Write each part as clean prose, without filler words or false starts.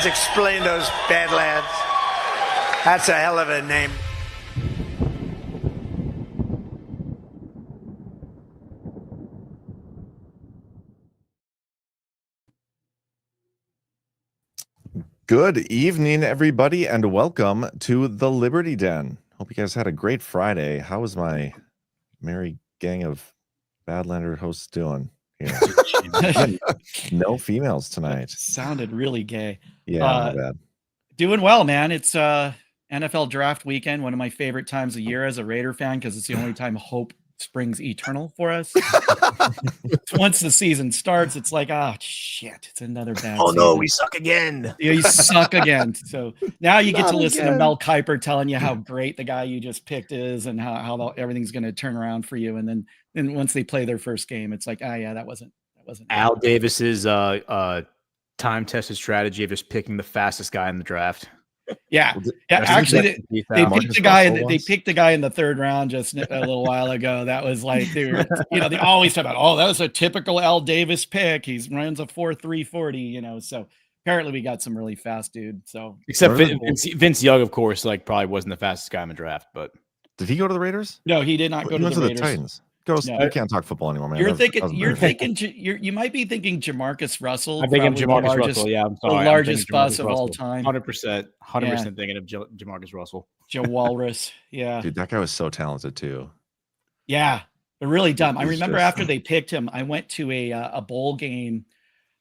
Badlands. Explain those Badlands. That's a hell of a name. Good evening, everybody, and welcome to the Liberty Den. Hope you guys had a great Friday. How was my merry gang of Badlander hosts doing here? No females tonight. Sounded really gay. Yeah, my bad. Doing well, man. It's NFL draft weekend, one of my favorite times of year as a Raider fan, because it's the only time hope springs eternal for us. Once the season starts, it's like, oh shit, it's another bad season. No, we suck again. Yeah, you suck again. So now you get to listen to Mel Kiper telling you how great the guy you just picked is and how everything's going to turn around for you. And then once they play their first game, it's like, yeah, that wasn't Al Davis's time-tested strategy of just picking the fastest guy in the draft. Yeah. Actually, they picked the guy. They picked the guy in the third round just a little while ago. That was like they always talk about, that was a typical Al Davis pick. He runs a 4.3 40. So apparently we got some really fast dude. So except Vince Young, of course, probably wasn't the fastest guy in the draft. But did he go to the Raiders? No, he did not go to the Raiders. Titans. We can't talk football anymore, man. You might be thinking Jamarcus Russell. I think I'm Jamarcus Russell. Yeah, I'm sorry. The largest bust of all time. 100% thinking of Jamarcus Russell. Joe Walrus. Yeah, dude, that guy was so talented too. Yeah, but really dumb. I remember after they picked him, I went to a bowl game.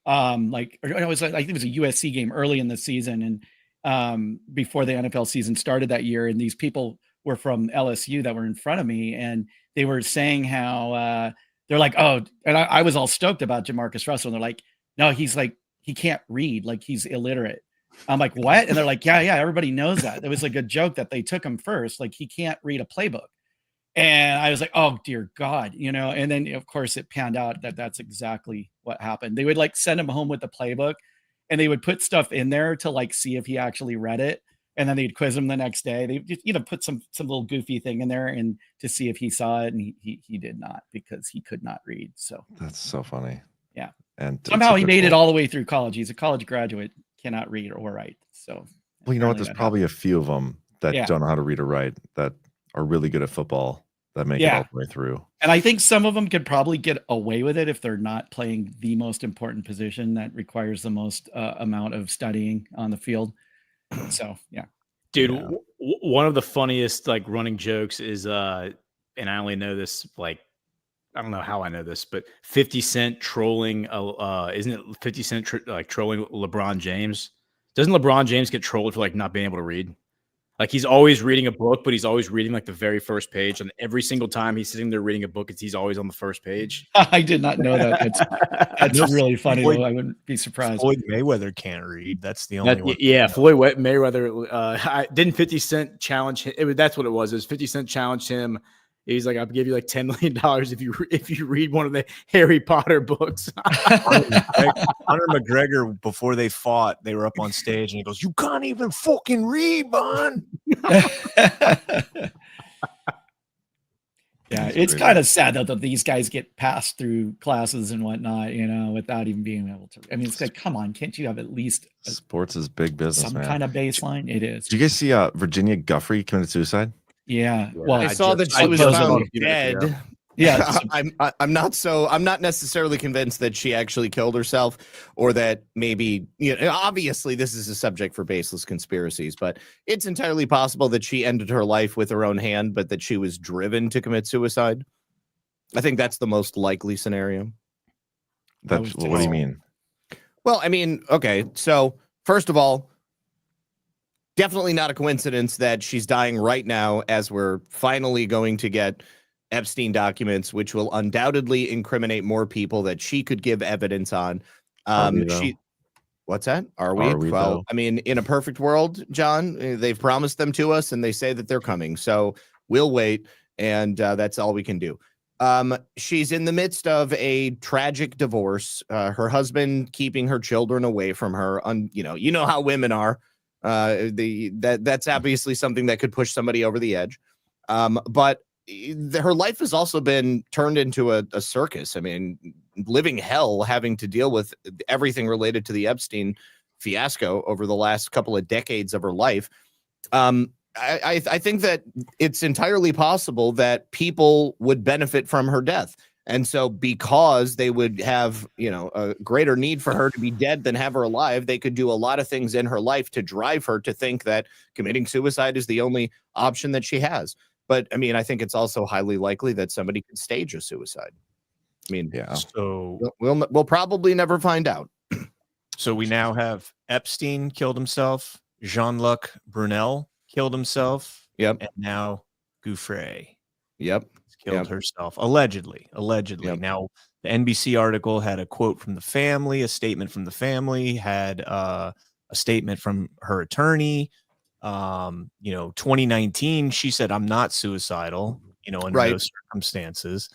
I think it was a USC game early in the season, and before the NFL season started that year, and these people were from LSU that were in front of me, and they were saying how they're like, and I was all stoked about Jamarcus Russell. And they're like, no, he's like, he can't read, like he's illiterate. I'm like, what? And they're like, yeah, everybody knows that. It was like a joke that they took him first, like he can't read a playbook. And I was like, oh dear God, and then of course it panned out that that's exactly what happened. They would send him home with the playbook and they would put stuff in there to see if he actually read it. And then they'd quiz him the next day. They just, put some little goofy thing in there and to see if he saw it, and he did not, because he could not read. So that's so funny. Yeah, and somehow he made it all the way through college. He's a college graduate, cannot read or write. So well, you know what? There's probably a few of them that don't know how to read or write that are really good at football that make it all the way through. And I think some of them could probably get away with it if they're not playing the most important position that requires the most amount of studying on the field. So yeah, dude, one of the funniest running jokes is and I only know this I don't know how I know this, but 50 Cent trolling isn't it 50 Cent trolling LeBron James? Doesn't LeBron James get trolled for not being able to read? He's always reading a book, but he's always reading the very first page, and every single time he's sitting there reading a book, he's always on the first page. I did not know that. That's really funny. Though. I wouldn't be surprised. Floyd Mayweather can't read. That's the only one. Yeah, Floyd Mayweather. Didn't 50 Cent challenge him? That's what it was. It was 50 Cent challenged him. He's like, I'll give you $10 million if you read one of the Harry Potter books. Conor McGregor, before they fought, they were up on stage and he goes, "You can't even fucking read, man." Yeah, it's kind of sad though that these guys get passed through classes and whatnot, without even being able to. I mean, it's like, come on, can't you have at least sports is big business, some kind of baseline? It is. Did you guys see Virginia Giuffre committed suicide? Yeah. Well, I saw that she was found dead. Yeah, I'm not necessarily convinced that she actually killed herself, or that maybe, obviously this is a subject for baseless conspiracies, but it's entirely possible that she ended her life with her own hand, but that she was driven to commit suicide. I think that's the most likely scenario. What do you mean? Well, I mean, okay, so first of all, definitely not a coincidence that she's dying right now as we're finally going to get Epstein documents, which will undoubtedly incriminate more people that she could give evidence on. What's that? Are we? Well, I mean, in a perfect world, John, they've promised them to us and they say that they're coming. So we'll wait. And that's all we can do. She's in the midst of a tragic divorce. Her husband keeping her children away from her. You know how women are. That's obviously something that could push somebody over the edge. But her life has also been turned into a circus. I mean, living hell, having to deal with everything related to the Epstein fiasco over the last couple of decades of her life. I think that it's entirely possible that people would benefit from her death. And so because they would have, a greater need for her to be dead than have her alive, they could do a lot of things in her life to drive her to think that committing suicide is the only option that she has. But I mean, I think it's also highly likely that somebody could stage a suicide. I mean, Yeah. So we'll probably never find out. So we now have Epstein killed himself, Jean-Luc Brunel killed himself, Yep. and now Giuffre Yep. killed herself, allegedly. Yep. Now, the NBC article had a quote from the family, a statement from the family, had a statement from her attorney. 2019, she said, "I'm not suicidal," under Right. those circumstances.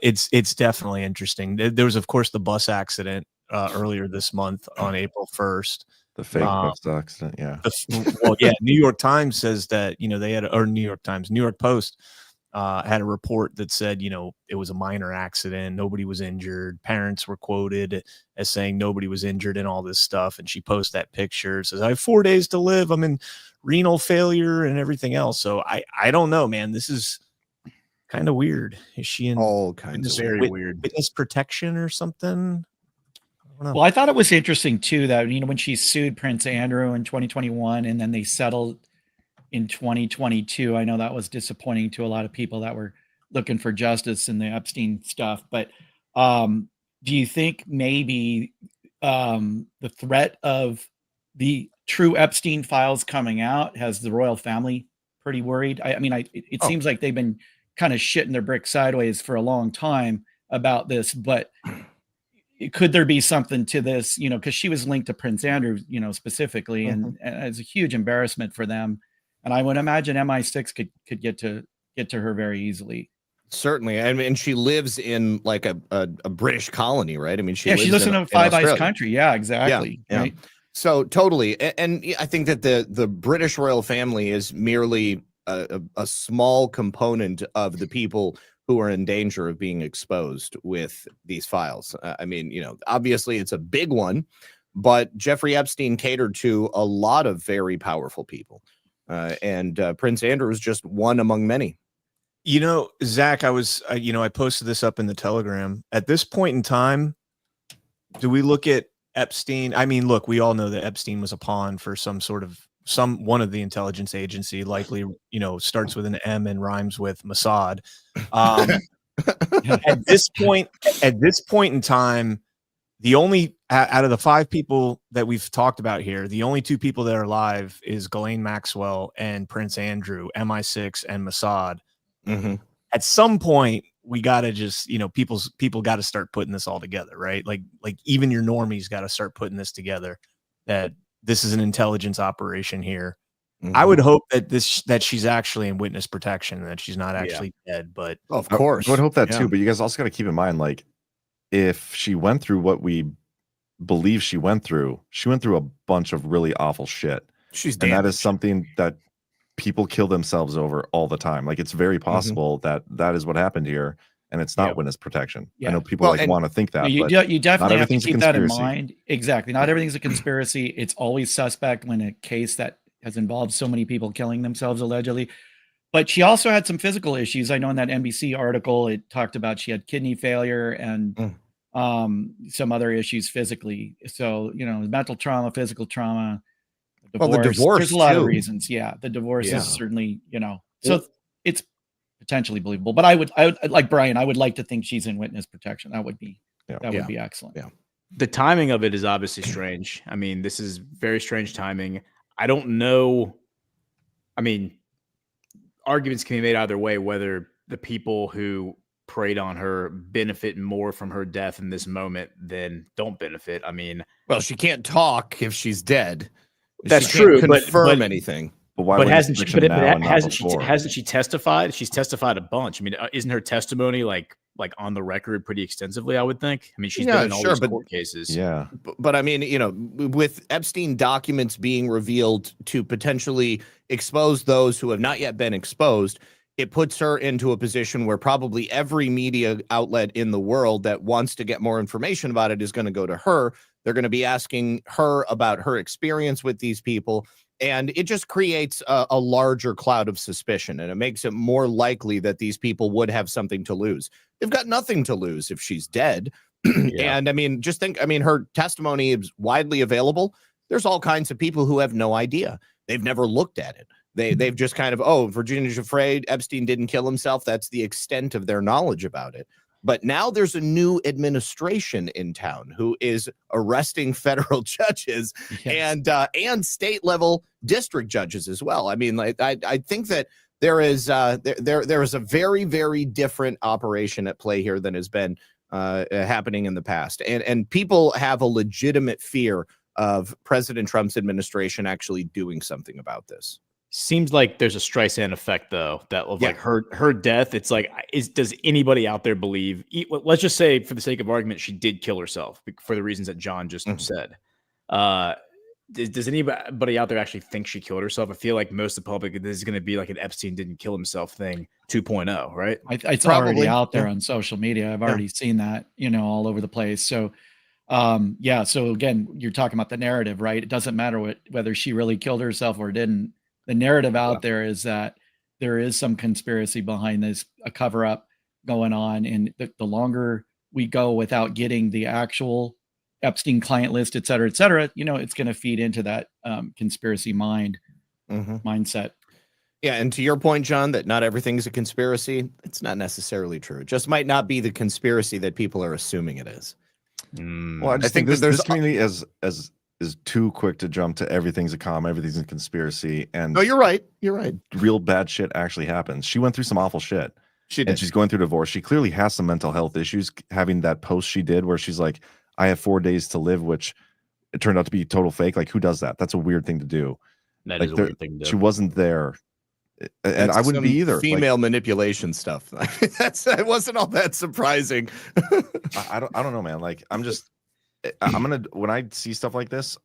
It's definitely interesting. There was, of course, the bus accident earlier this month on April 1st. The fake bus accident. Yeah. New York Times says that, they had, or New York Post had a report that said, it was a minor accident. Nobody was injured. Parents were quoted as saying nobody was injured and all this stuff. And she posts that picture, says, "I have 4 days to live. I'm in renal failure," and everything else. So I don't know, man. This is kind of weird. Is she in all kinds of very weird witness protection or something? Well, I thought it was interesting too that when she sued Prince Andrew in 2021 and then they settled in 2022. I know that was disappointing to a lot of people that were looking for justice in the Epstein stuff. But do you think maybe the threat of the true Epstein files coming out has the royal family pretty worried? It seems like they've been kind of shitting their brick sideways for a long time about this, but could there be something to this, because she was linked to Prince Andrew, specifically, and it's a huge embarrassment for them. And I would imagine MI6 could get to her very easily. Certainly. I mean, she lives in like a British colony, right? I mean, she lives in a Five Eyes country. Yeah, exactly. Yeah. Right? So totally. And I think that the British royal family is merely a small component of the people who are in danger of being exposed with these files. Obviously it's a big one, but Jeffrey Epstein catered to a lot of very powerful people. And Prince Andrew is just one among many. Zach, I posted this up in the Telegram. At this point in time, do we look at Epstein? I mean, look, we all know that Epstein was a pawn for one of the intelligence agency, likely, starts with an M and rhymes with Mossad. At this point in time, the only out of the 5 people that we've talked about here, the only 2 people that are alive is Ghislaine Maxwell and Prince Andrew, MI6 and Mossad. Mm-hmm. At some point, we got to just, people got to start putting this all together, right? Like even your normies got to start putting this together, that this is an intelligence operation here. Mm-hmm. I would hope that she's actually in witness protection and that she's not actually dead, but of course I would hope that too. But you guys also got to keep in mind, like, if she went through what we believe she went through a bunch of really awful shit. And that is something that people kill themselves over all the time. Like, it's very possible that is what happened here, and it's not witness protection. I know people want to think that, you but definitely have to keep that in mind. Exactly. Not everything's a conspiracy. It's always suspect when a case that has involved so many people killing themselves allegedly. But she also had some physical issues. I know in that NBC article, it talked about she had kidney failure and some other issues physically. So, mental trauma, physical trauma, divorce. Well, the divorce, there's a lot of reasons. Yeah. The divorce is certainly, so it's potentially believable. But I would like Brian, I would like to think she's in witness protection. That would be excellent. Yeah. The timing of it is obviously strange. I mean, this is very strange timing. I don't know. I mean, arguments can be made either way, whether the people who preyed on her benefit more from her death in this moment than don't benefit. I mean, well, she can't talk if she's dead. That's she true. Can't confirm anything. But why? But hasn't she testified? She's testified a bunch. I mean, isn't her testimony like on the record pretty extensively? I would think. I mean, she's been in all these court cases. Yeah. But I mean, with Epstein documents being revealed to potentially expose those who have not yet been exposed, it puts her into a position where probably every media outlet in the world that wants to get more information about it is going to go to her. They're going to be asking her about her experience with these people. And it just creates a larger cloud of suspicion, and it makes it more likely that these people would have something to lose. They've got nothing to lose if she's dead. Yeah. And I mean, just think, I mean, her testimony is widely available. There's all kinds of people who have no idea. They've never looked at it. They've just kind of, oh, Virginia Giuffre, Epstein didn't kill himself. That's the extent of their knowledge about it. But now there's a new administration in town who is arresting federal judges and state level district judges as well. I mean, like I think that there is there is a very, very different operation at play here than has been happening in the past, and people have a legitimate fear of President Trump's administration actually doing something about this. Seems like there's a Streisand effect, though, that of like her death. It's like, does anybody out there believe? Let's just say, for the sake of argument, she did kill herself for the reasons that John just said. Does anybody out there actually think she killed herself? I feel like most of the public, this is going to be like an Epstein didn't kill himself thing 2.0, right? It's already out there on social media. I've already seen that, all over the place. So, so again, you're talking about the narrative, right? It doesn't matter whether she really killed herself or didn't. The narrative out there is that there is some conspiracy behind this, a cover up going on. And the longer we go without getting the actual Epstein client list, et cetera, it's going to feed into that conspiracy mindset. Yeah. And to your point, John, that not everything's a conspiracy. It's not necessarily true. It just might not be the conspiracy that people are assuming it is. Well, I think this community is too quick to jump to everything's a comm, everything's a conspiracy. And no, you're right. You're right. Real bad shit actually happens. She went through some awful shit. She did. And she's going through divorce. She clearly has some mental health issues, having that post she did where she's like, I have 4 days to live, which it turned out to be total fake. Like, who does that? That's a weird thing to do. That is a weird thing to do. She wasn't there. And I wouldn't be either. Female manipulation stuff. It wasn't all that surprising. I don't know, man. Like, I'm gonna, when I see stuff like this,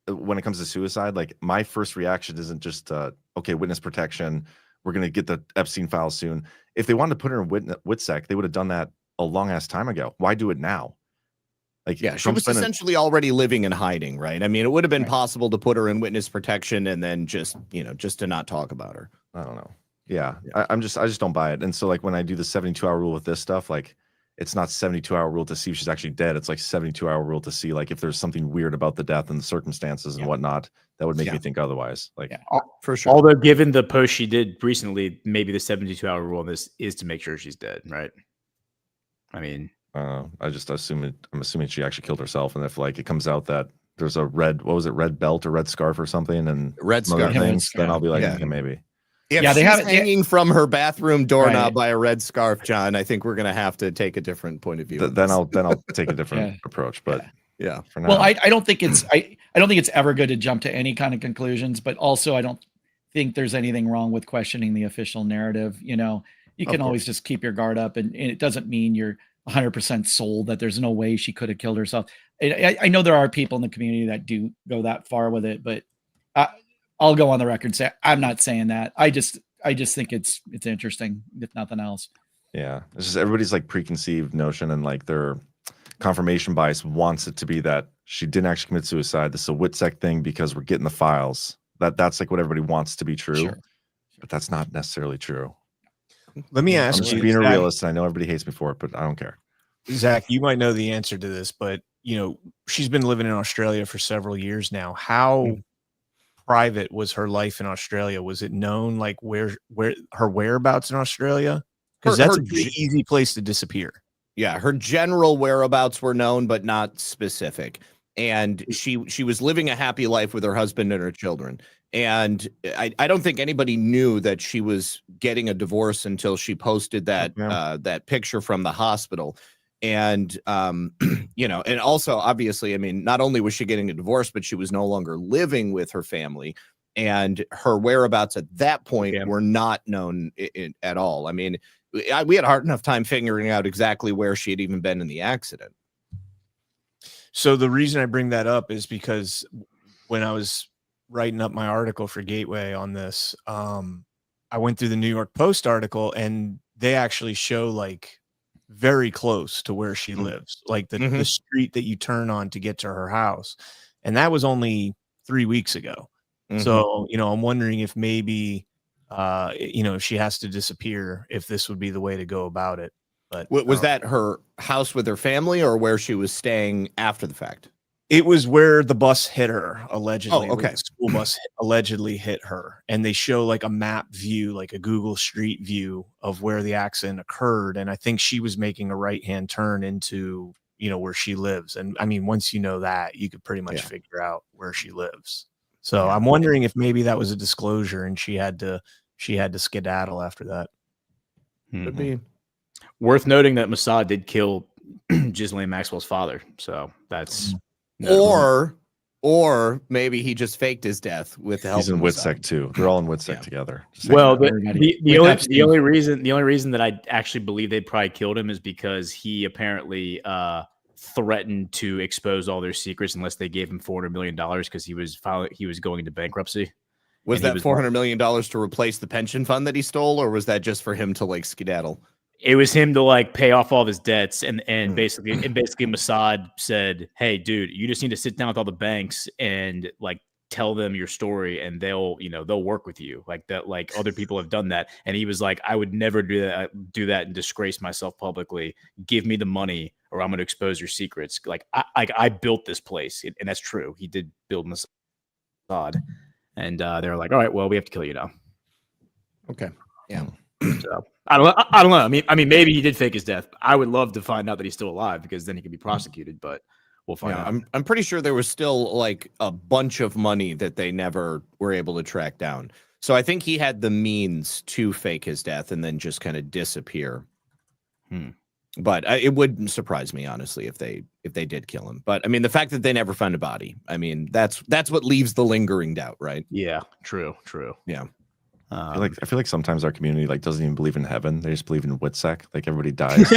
when it comes to suicide, like, my first reaction isn't just okay, witness protection, we're gonna get the Epstein files soon. If they wanted to put her in WITSEC, they would have done that a long ass time ago. Why do it now? Like, yeah, she was essentially already living in hiding, right? I mean, it would have been possible to put her in witness protection and then just to not talk about her. I don't know. Yeah. I just don't buy it. And so, like, when I do the 72-hour rule with this stuff, like, it's not 72-hour rule to see if she's actually dead. It's like 72-hour rule to see, like, if there's something weird about the death and the circumstances and whatnot that would make me think otherwise. Like, for sure. Although, given the post she did recently, maybe the 72-hour rule on this is to make sure she's dead, right? I mean, I just I'm assuming she actually killed herself. And if, like, it comes out that there's a red belt or red scarf or something and red scarf things, then I'll be like, yeah, maybe. If they have it hanging from her bathroom doorknob by a red scarf, John, I think we're going to have to take a different point of view. Then I'll take a different approach. But yeah, for now. Well, I don't think it's I don't think it's ever good to jump to any kind of conclusions. But also, I don't think there's anything wrong with questioning the official narrative. You can always just keep your guard up, and it doesn't mean you're 100% sold that there's no way she could have killed herself. I know there are people in the community that do go that far with it, but I'll go on the record and say I'm not saying that. I just think it's interesting, if nothing else. Yeah, it's just everybody's like preconceived notion and like their confirmation bias wants it to be that she didn't actually commit suicide. This is a WITSEC thing because we're getting the files. That's like what everybody wants to be true, Sure. But that's not necessarily true. Let me I'm ask just you, being a Zach, realist, and I know everybody hates me for it, but I don't care. Zach, you might know the answer to this, but she's been living in Australia for several years now. How private was her life in Australia? Was it known, like, where her whereabouts in Australia? Because that's a pretty easy place to disappear. Yeah, her general whereabouts were known, but not specific. And she was living a happy life with her husband and her children. And I don't think anybody knew that she was getting a divorce until she posted that picture from the hospital. And and also, obviously, I mean, not only was she getting a divorce, but she was no longer living with her family, and her whereabouts at that point were not known at all. I mean, we had a hard enough time figuring out exactly where she had even been in the accident. So the reason I bring that up is because when I was writing up my article for Gateway on this, I went through the New York Post article, and they actually show, like, very close to where she Mhm. lives, like the Mhm. street that you turn on to get to her house. And that was only 3 weeks ago. Mhm. So, I'm wondering if maybe, if she has to disappear, if this would be the way to go about it. But Was that her house with her family or where she was staying after the fact? it was where the bus hit her, allegedly. Oh, okay. The school bus allegedly hit her. And they show like a map view, like a Google Street view of where the accident occurred. And I think she was making a right-hand turn into, where she lives. And I mean, once you know that, you could pretty much figure out where she lives. So I'm wondering if maybe that was a disclosure and she had to skedaddle after that. Could be. Worth noting that Mossad did kill Ghislaine Maxwell's father. So that's Or maybe he just faked his death with the help He's in of WITSEC too. They're all in WITSEC together. Well, Everybody. the only reason that I actually believe they probably killed him is because he apparently threatened to expose all their secrets unless they gave him $400 million because he was going into bankruptcy. Was that $400 million to replace the pension fund that he stole, or was that just for him to like skedaddle? It was him to like pay off all of his debts, and basically Mossad said, "Hey, dude, you just need to sit down with all the banks and like tell them your story, and they'll work with you like that. Like other people have done that." And he was like, "I would never do that and disgrace myself publicly. Give me the money, or I'm going to expose your secrets." Like I built this place, and that's true. He did build Mossad, and they're like, "All right, well, we have to kill you now." Okay, yeah. So I don't know. I mean, maybe he did fake his death. I would love to find out that he's still alive because then he could be prosecuted. But we'll find out. I'm pretty sure there was still like a bunch of money that they never were able to track down. So I think he had the means to fake his death and then just kind of disappear. But it wouldn't surprise me, honestly, if they did kill him. But I mean, the fact that they never found a body, I mean, that's what leaves the lingering doubt, right? Yeah, true. Yeah. I feel like sometimes our community like doesn't even believe in heaven. They just believe in WITSEC. Like everybody dies.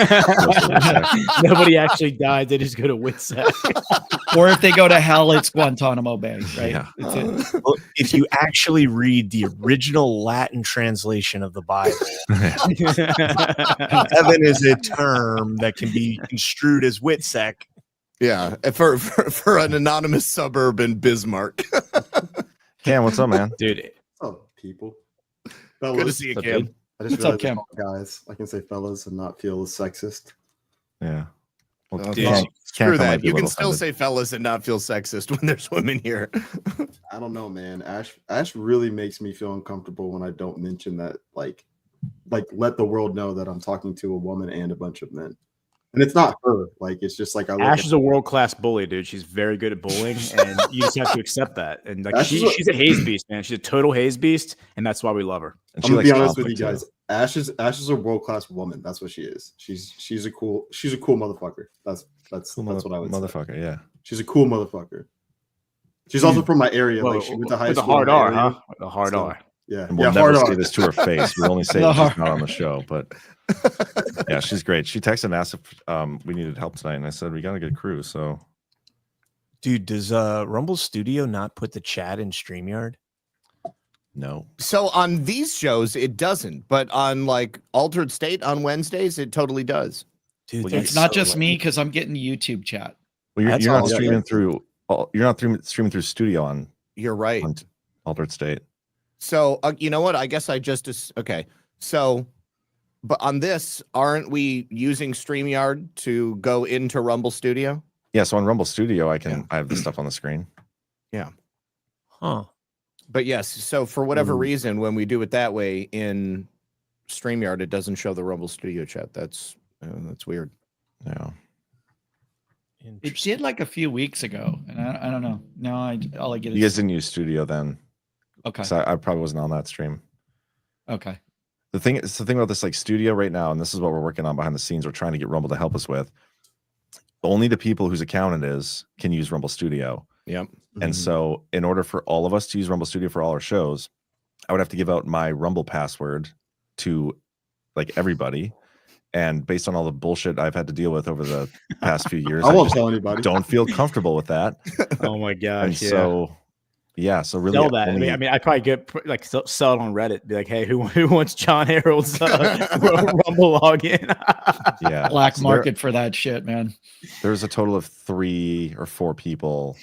Nobody actually died. They just go to WITSEC. Or if they go to hell, it's Guantanamo Bay, right? Yeah. Well, if you actually read the original Latin translation of the Bible, heaven is a term that can be construed as WITSEC. Yeah, for an anonymous suburb in Bismarck. Cam, what's up, man? Dude. What's up, people? Good to see you, Cam. I just What's up, realized Cam? guys, I can say fellas and not feel sexist. Yeah. Well, Oh, dude, Cam Screw might that. be a You can little still offended. say fellas and not feel sexist when there's women here. I don't know, man. Ash really makes me feel uncomfortable when I don't mention that, like let the world know that I'm talking to a woman and a bunch of men. And it's not her. Like, it's just like Ash is a world-class bully, dude. She's very good at bullying, and you just have to accept that. And like she's a haze beast, man. She's a total haze beast, and that's why we love her. And I'm gonna likes be honest with you conflict, guys. too. Ash is a world-class woman. That's what she is. She's a cool motherfucker. That's Cool what I would say. motherfucker. Yeah. She's a cool motherfucker. She's also from my area. Whoa, like she went to high with school. a hard in my R, area. huh? A hard So, R. Yeah. And we'll yeah, never hard say R. this to her face. We only say The that she's hard not on the show. But yeah, she's great. She texted and asked if we needed help tonight, and I said we got a good crew. So, Dude, does Rumble Studio not put the chat in StreamYard? no. So on these shows, it doesn't, but on like Altered State on Wednesdays, it totally does. Dude, Well, It's not just me because I'm getting YouTube chat. Well, you're That's not all- streaming through. You're not streaming through Studio on You're right. Altered State. So you know what? I guess I just okay. So, but on this, aren't we using StreamYard to go into Rumble Studio? Yeah. So on Rumble Studio, I have this stuff on the screen. Huh. But yes, so for whatever reason, when we do it that way in StreamYard, it doesn't show the Rumble Studio chat. That's weird. Yeah. It did like a few weeks ago, and I don't know. No, all I get You guys is didn't use Studio then. okay. So I probably wasn't on that stream. Okay. The thing about this like Studio right now, and this is what we're working on behind the scenes. We're trying to get Rumble to help us with. Only the people whose account it is can use Rumble Studio. Yep. And so in order for all of us to use Rumble Studio for all our shows, I would have to give out my Rumble password to like everybody. And based on all the bullshit I've had to deal with over the past few years, I won't just tell anybody. don't feel comfortable with that. Oh my And gosh! so Yeah, so really, Sell that. I mean, I'd probably get like sell it on Reddit. Be like, hey, who wants John Harold's Rumble login? yeah, Black so market for that shit, man. there's a total of 3 or 4 people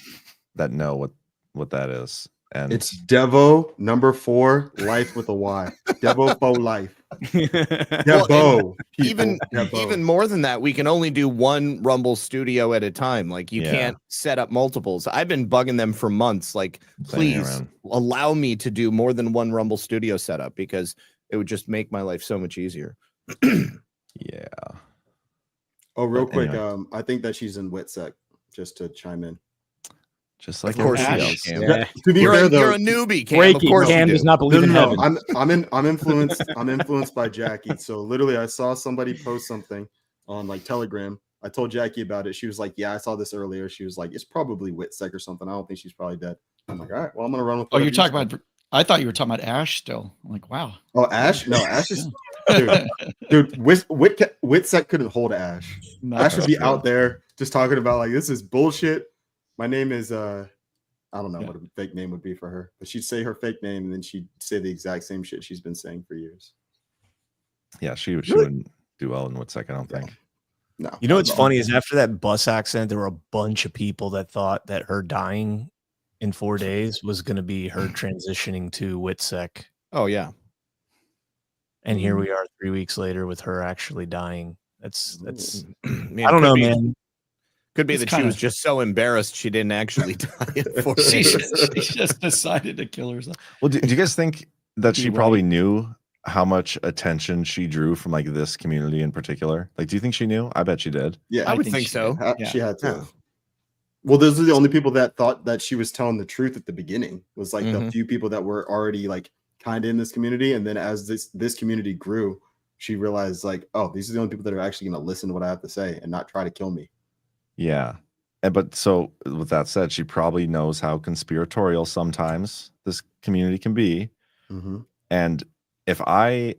that know what that is, and It's Devo number 4 life with a Y. Devo for life. Devo. Even more than that, we can only do one Rumble Studio at a time. Like you can't set up multiples. I've been bugging them for months. Like, please allow me to do more than one Rumble Studio setup because it would just make my life so much easier. yeah. Oh, real quick, I think that she's in WITSEC, just to chime in. Just like Of course everybody she else. is, Cam. Yeah. To be You're fair, a though, newbie, Cam. Breaking. Of course Cam you does do. not believe in heaven. I'm influenced by Jackie. So literally, I saw somebody post something on like Telegram. I told Jackie about it. She was like, "Yeah, I saw this earlier." She was like, "It's probably WITSEC or something. I don't think she's probably dead." I'm like, "All right, well, I'm gonna run with." Oh, you're talking about? I thought you were talking about Ash still. I'm like, wow. Oh, Ash? No, Ash is dude. WITSEC couldn't hold Ash. Ash would be out there just talking about like, this is bullshit. My name is I don't know what a fake name would be for her, but she'd say her fake name and then she'd say the exact same shit she's been saying for years. Yeah, she wouldn't do well in WITSEC, I don't think. No. You know what's funny is after that bus accident, there were a bunch of people that thought that her dying in 4 days was going to be her transitioning to WITSEC. Oh yeah. And here we are 3 weeks later with her actually dying. That's Man, I don't know, man. Could be It's that she was just so embarrassed she didn't actually die in 4 She days. just decided to kill herself. Well, do you guys think that she probably knew how much attention she drew from like this community in particular? Like, do you think she knew? I bet she did. Yeah, I would think so. She had to. Well, those are the only people that thought that she was telling the truth at the beginning. Was like the few people that were already like kind of in this community, and then as this community grew, she realized like, oh, these are the only people that are actually going to listen to what I have to say and not try to kill me. Yeah. But so with that said, she probably knows how conspiratorial sometimes this community can be. And if I'm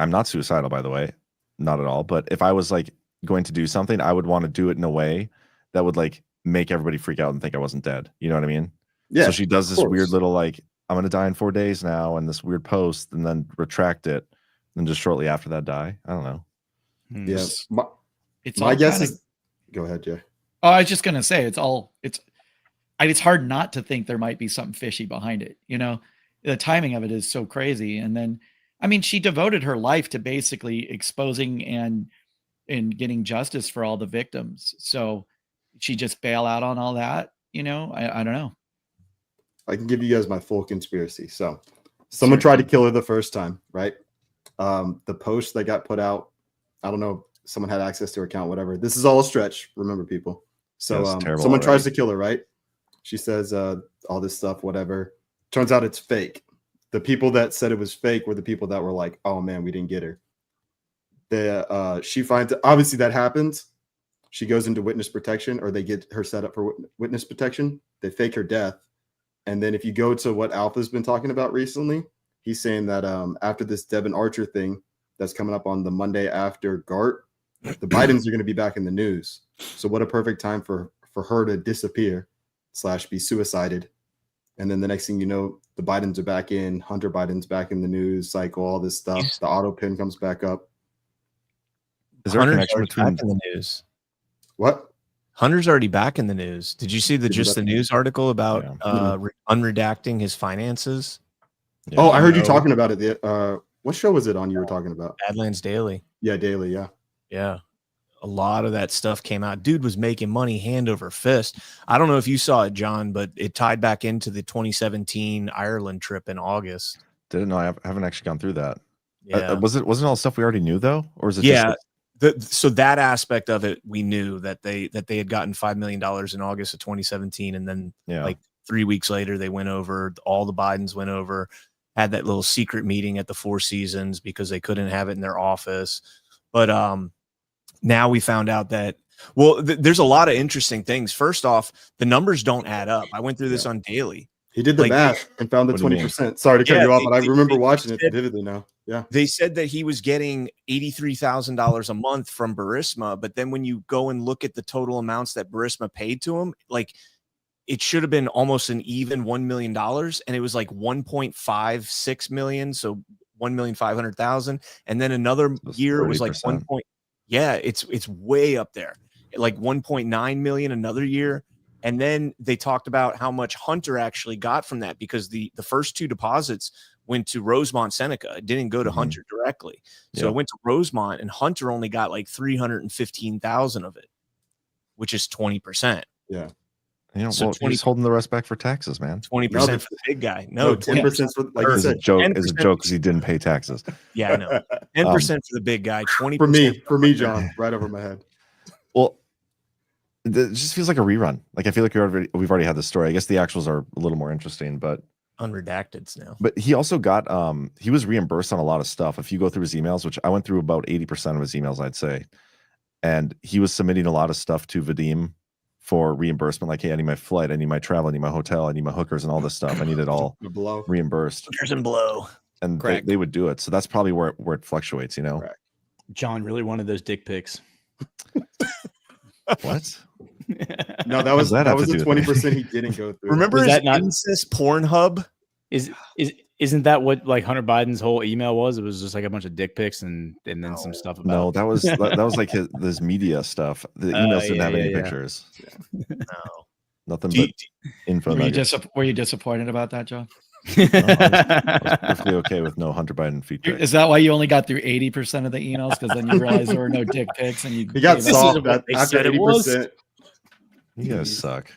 not suicidal, by the way, not at all. But if I was like going to do something, I would want to do it in a way that would like make everybody freak out and think I wasn't dead. You know what I mean? Yeah. So she does this weird little like, I'm going to die in 4 days now, and this weird post, and then retract it, and just shortly after that die. I don't know. Yeah. My guess is. Go ahead, Jay. Oh, I was just gonna say it's hard not to think there might be something fishy behind it. You know, the timing of it is so crazy. And then, I mean, she devoted her life to basically exposing and getting justice for all the victims. So she just bail out on all that. You know, I don't know. I can give you guys my full conspiracy. So someone tried to kill her the first time, right? The post that got put out, I don't know, someone had access to her account, whatever. This is all a stretch, remember, people. So someone tries to kill her, right? She says all this stuff, whatever. Turns out it's fake. The people that said it was fake were the people that were like, oh man, we didn't get her. She finds, obviously that happens. She goes into witness protection, or they get her set up for witness protection. They fake her death. And then if you go to what Alpha's been talking about recently, he's saying that after this Devin Archer thing that's coming up on the Monday after GART, the Bidens are going to be back in the news. So what a perfect time for her to disappear / be suicided. And then the next thing you know, the Bidens are back in, Hunter Biden's back in the news cycle, all this stuff. The auto pin comes back up. Is there a connection between the news? What? Hunter's already back in the news. Did you see the news article about unredacting his finances? Yeah, oh, I heard you talking about it. What show was it on you were talking about? Badlands Daily. Yeah, Daily, yeah. Yeah. A lot of that stuff came out. Dude was making money hand over fist. I don't know if you saw it, John, but it tied back into the 2017 Ireland trip in August. Didn't know. I haven't actually gone through that. Yeah. Wasn't all stuff we already knew though, or is it? Yeah. Just so that aspect of it, we knew that they had gotten $5 million in August of 2017, and then like 3 weeks later, they went over. All the Bidens went over, had that little secret meeting at the Four Seasons because they couldn't have it in their office. But now we found out that, well, there's a lot of interesting things. First off, the numbers don't add up. I went through this on Daily. He did the math and found the 20%. Sorry to cut you off, but I remember watching it vividly now. Yeah. They said that he was getting $83,000 a month from Burisma, but then when you go and look at the total amounts that Burisma paid to him, like it should have been almost an even $1 million, and it was like 1.56 million, so 1,500,000, and then another year it was like 1. Yeah, it's way up there, like 1.9 million another year. And then they talked about how much Hunter actually got from that, because the first 2 deposits went to Rosemont Seneca. It didn't go to Hunter directly. So it went to Rosemont, and Hunter only got like 315,000 of it, which is 20%. Yeah. So he's holding the rest back for taxes, man. 20% for the big guy. No, 10% for, like you said, is a joke because he didn't pay taxes. Yeah, I know. 10% for the big guy, 20% for me, John, right over my head. Well, it just feels like a rerun. Like I feel like we've already had this story. I guess the actuals are a little more interesting, but unredacteds now. But he also got he was reimbursed on a lot of stuff. If you go through his emails, which I went through about 80% of his emails, I'd say, and he was submitting a lot of stuff to Vadim for reimbursement, like, hey, I need my flight, I need my travel, I need my hotel, I need my hookers and all this stuff. I need it all reimbursed. Hookers and blow. And they would do it. So that's probably where it fluctuates, you know. Correct. John really wanted those dick pics. What? No, that was the 20% he didn't go through. Remember his incest Pornhub? Isn't that what like Hunter Biden's whole email was? It was just like a bunch of dick pics and then some stuff about. No, that was like his media stuff. The emails didn't have any pictures. No, nothing but info. Were you disappointed about that, John? No, I was perfectly okay with no Hunter Biden feedback. Is that why you only got through 80% of the emails? Because then you realized there were no dick pics, and you got soft after 80%. You guys suck.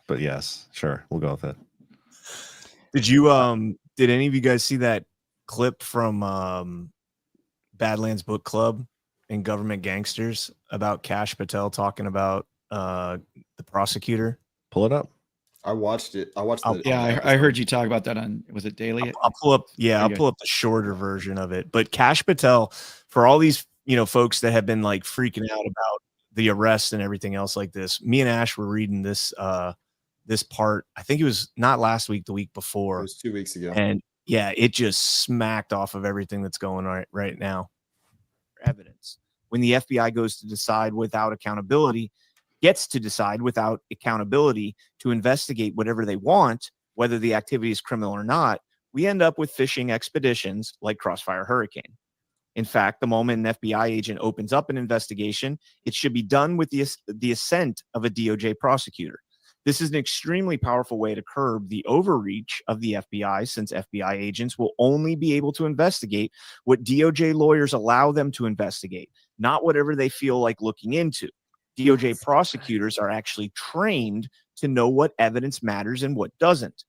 But yes, sure, we'll go with it. Did any of you guys see that clip from Badlands Book Club and Government Gangsters about Kash Patel talking about the prosecutor? Pull it up. I watched it. I heard you talk about that on, was it Daily? I'll pull up the shorter version of it. But Kash Patel, for all these folks that have been like freaking out about the arrest and everything else like this, me and Ash were reading this this part. I think it was not last week, the week before. It was 2 weeks ago. And yeah, it just smacked off of everything that's going on right now. Evidence. When the FBI gets to decide without accountability to investigate whatever they want, whether the activity is criminal or not, we end up with fishing expeditions like Crossfire Hurricane. In fact, the moment an FBI agent opens up an investigation, it should be done with the assent of a DOJ prosecutor. This is an extremely powerful way to curb the overreach of the FBI, since FBI agents will only be able to investigate what DOJ lawyers allow them to investigate, not whatever they feel like looking into. DOJ prosecutors are actually trained to know what evidence matters and what doesn't.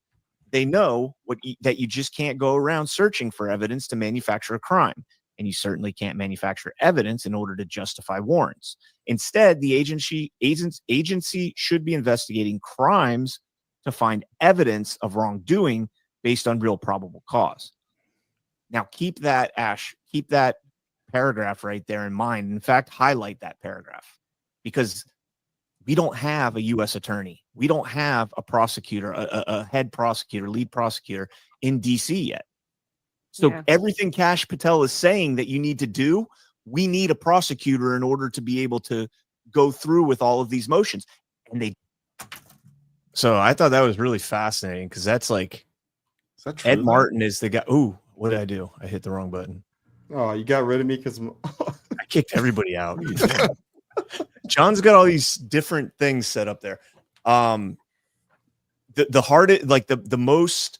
They know that you just can't go around searching for evidence to manufacture a crime. And you certainly can't manufacture evidence in order to justify warrants. Instead, the agency should be investigating crimes to find evidence of wrongdoing based on real probable cause. Now, keep that paragraph right there in mind. In fact, highlight that paragraph, because we don't have a U.S. attorney. We don't have a prosecutor, a head prosecutor, lead prosecutor in D.C. yet. So everything Kash Patel is saying that you need to do, we need a prosecutor in order to be able to go through with all of these motions. So I thought that was really fascinating, because that's like, is that true, Ed Martin is the guy. Ooh, what did I do? I hit the wrong button. Oh, you got rid of me because I kicked everybody out. John's got all these different things set up there. The hardest, like the most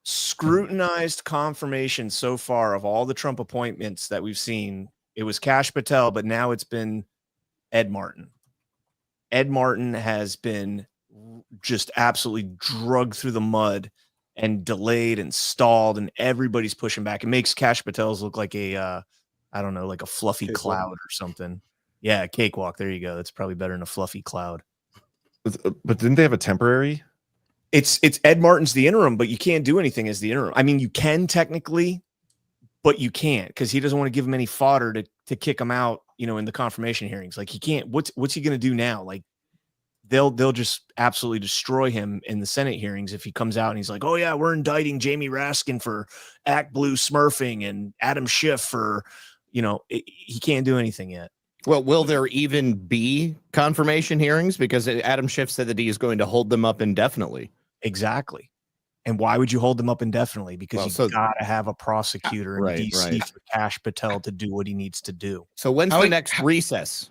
scrutinized confirmation so far of all the Trump appointments that we've seen, it was Kash Patel, but now it's been Ed Martin. Ed Martin has been just absolutely drugged through the mud and delayed and stalled, and everybody's pushing back. It makes Kash Patel's look like a like a fluffy cloud or something. Yeah, cakewalk. There you go. That's probably better than a fluffy cloud. But didn't they have a temporary? It's Ed Martin's the interim, but you can't do anything as the interim. I mean, you can technically, but you can't, because he doesn't want to give him any fodder to kick him out, in the confirmation hearings. Like, he can't. What's he going to do now? Like, they'll just absolutely destroy him in the Senate hearings if he comes out and he's like, oh yeah, we're indicting Jamie Raskin for Act Blue smurfing and Adam Schiff for, he can't do anything yet. Well, will there even be confirmation hearings? Because Adam Schiff said that he is going to hold them up indefinitely. Exactly. And why would you hold them up indefinitely? Because you got to have a prosecutor in DC for Kash Patel to do what he needs to do. So when's the next recess?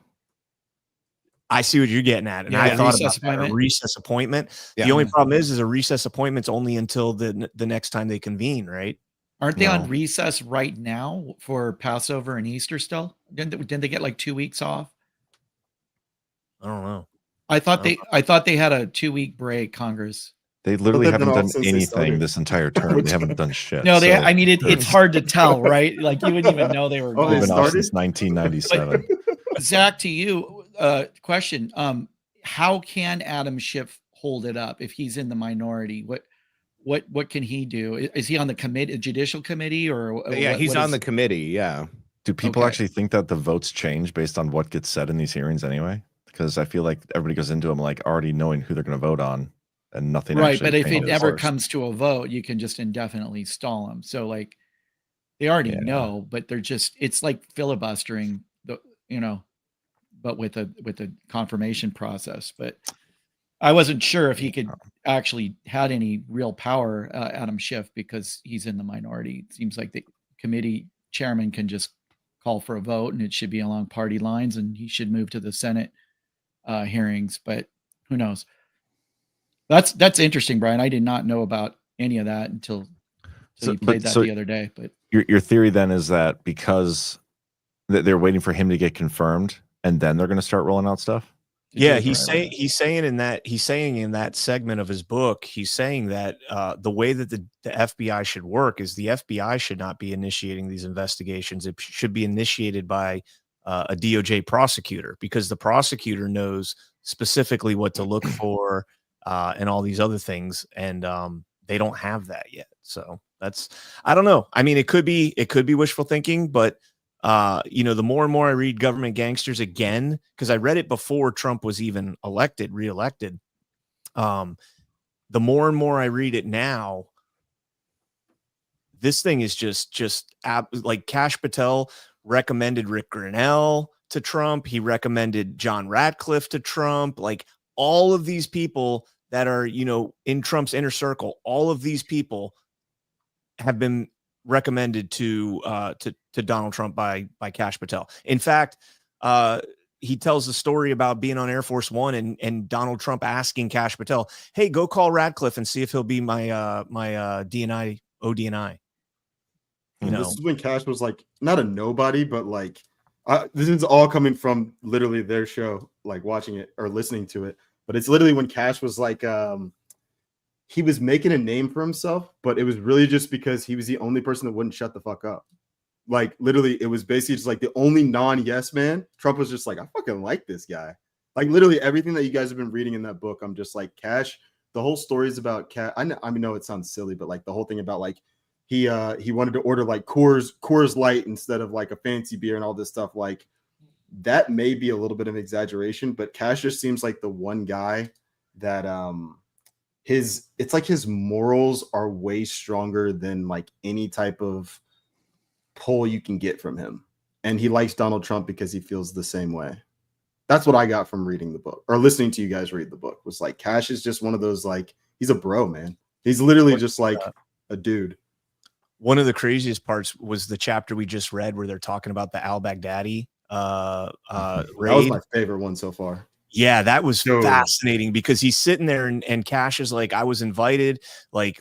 I see what you're getting at. And I thought about that, a recess appointment. Yeah. The only problem is a recess appointment's only until the next time they convene, right? Aren't they on recess right now for Passover and Easter still? Didn't they get like 2 weeks off? I don't know. I thought they had a 2-week break, Congress. They literally haven't done anything this entire term. They haven't done shit. No, I mean, it's hard to tell, right? Like you wouldn't even know they were. They've been off since 1997. Zach, to you, question: how can Adam Schiff hold it up if he's in the minority? What can he do? Is he on the committee, judicial committee, or he's on the committee? Yeah. Do people actually think that the votes change based on what gets said in these hearings anyway? Because I feel like everybody goes into them like already knowing who they're going to vote on. And nothing right, but if it ever comes to a vote, you can just indefinitely stall them. So like they already know, but they're just it's like filibustering but with a confirmation process. But I wasn't sure if he could actually had any real power, Adam Schiff, because he's in the minority. It seems like the committee chairman can just call for a vote and it should be along party lines and he should move to the Senate hearings, but who knows? That's interesting, Brian. I did not know about any of that until you played that the other day. But your theory then is that because they're waiting for him to get confirmed, and then they're going to start rolling out stuff. Yeah, he's saying in that segment of his book, he's saying that the way that the FBI should work is the FBI should not be initiating these investigations. It should be initiated by a DOJ prosecutor, because the prosecutor knows specifically what to look for. And all these other things, and they don't have that yet. So I don't know. I mean, it could be wishful thinking, but the more and more I read Government Gangsters again, because I read it before Trump was even reelected. The more and more I read it now, this thing is just like Kash Patel recommended Rick Grinnell to Trump. He recommended John Ratcliffe to Trump. Like all of these people that are, in Trump's inner circle, all of these people have been recommended to Donald Trump by Kash Patel. In fact, he tells the story about being on Air Force One and Donald Trump asking Kash Patel, "Hey, go call Ratcliffe and see if he'll be my DNI ODNI." This is when Kash was like not a nobody, but like this is all coming from literally their show, like watching it or listening to it. But it's literally when Kash was like, he was making a name for himself, but it was really just because he was the only person that wouldn't shut the fuck up. Like literally, it was basically just like the only non-yes man. Trump was just like, I fucking like this guy. Like literally everything that you guys have been reading in that book, I'm just like, Kash. The whole story is about Kash. I know it sounds silly, but like the whole thing about like he wanted to order like Coors Light instead of like a fancy beer and all this stuff. Like that may be a little bit of an exaggeration, but Kash just seems like the one guy that it's like his morals are way stronger than like any type of pull you can get from him. And he likes Donald Trump because he feels the same way. That's what I got from reading the book or listening to you guys read the book, was like Kash is just one of those, like, he's a bro, man. He's literally just like a dude. One of the craziest parts was the chapter we just read where they're talking about the al-Baghdadi raid. That was my favorite one so far. Yeah, that was fascinating because he's sitting there and Kash is like, I was invited, like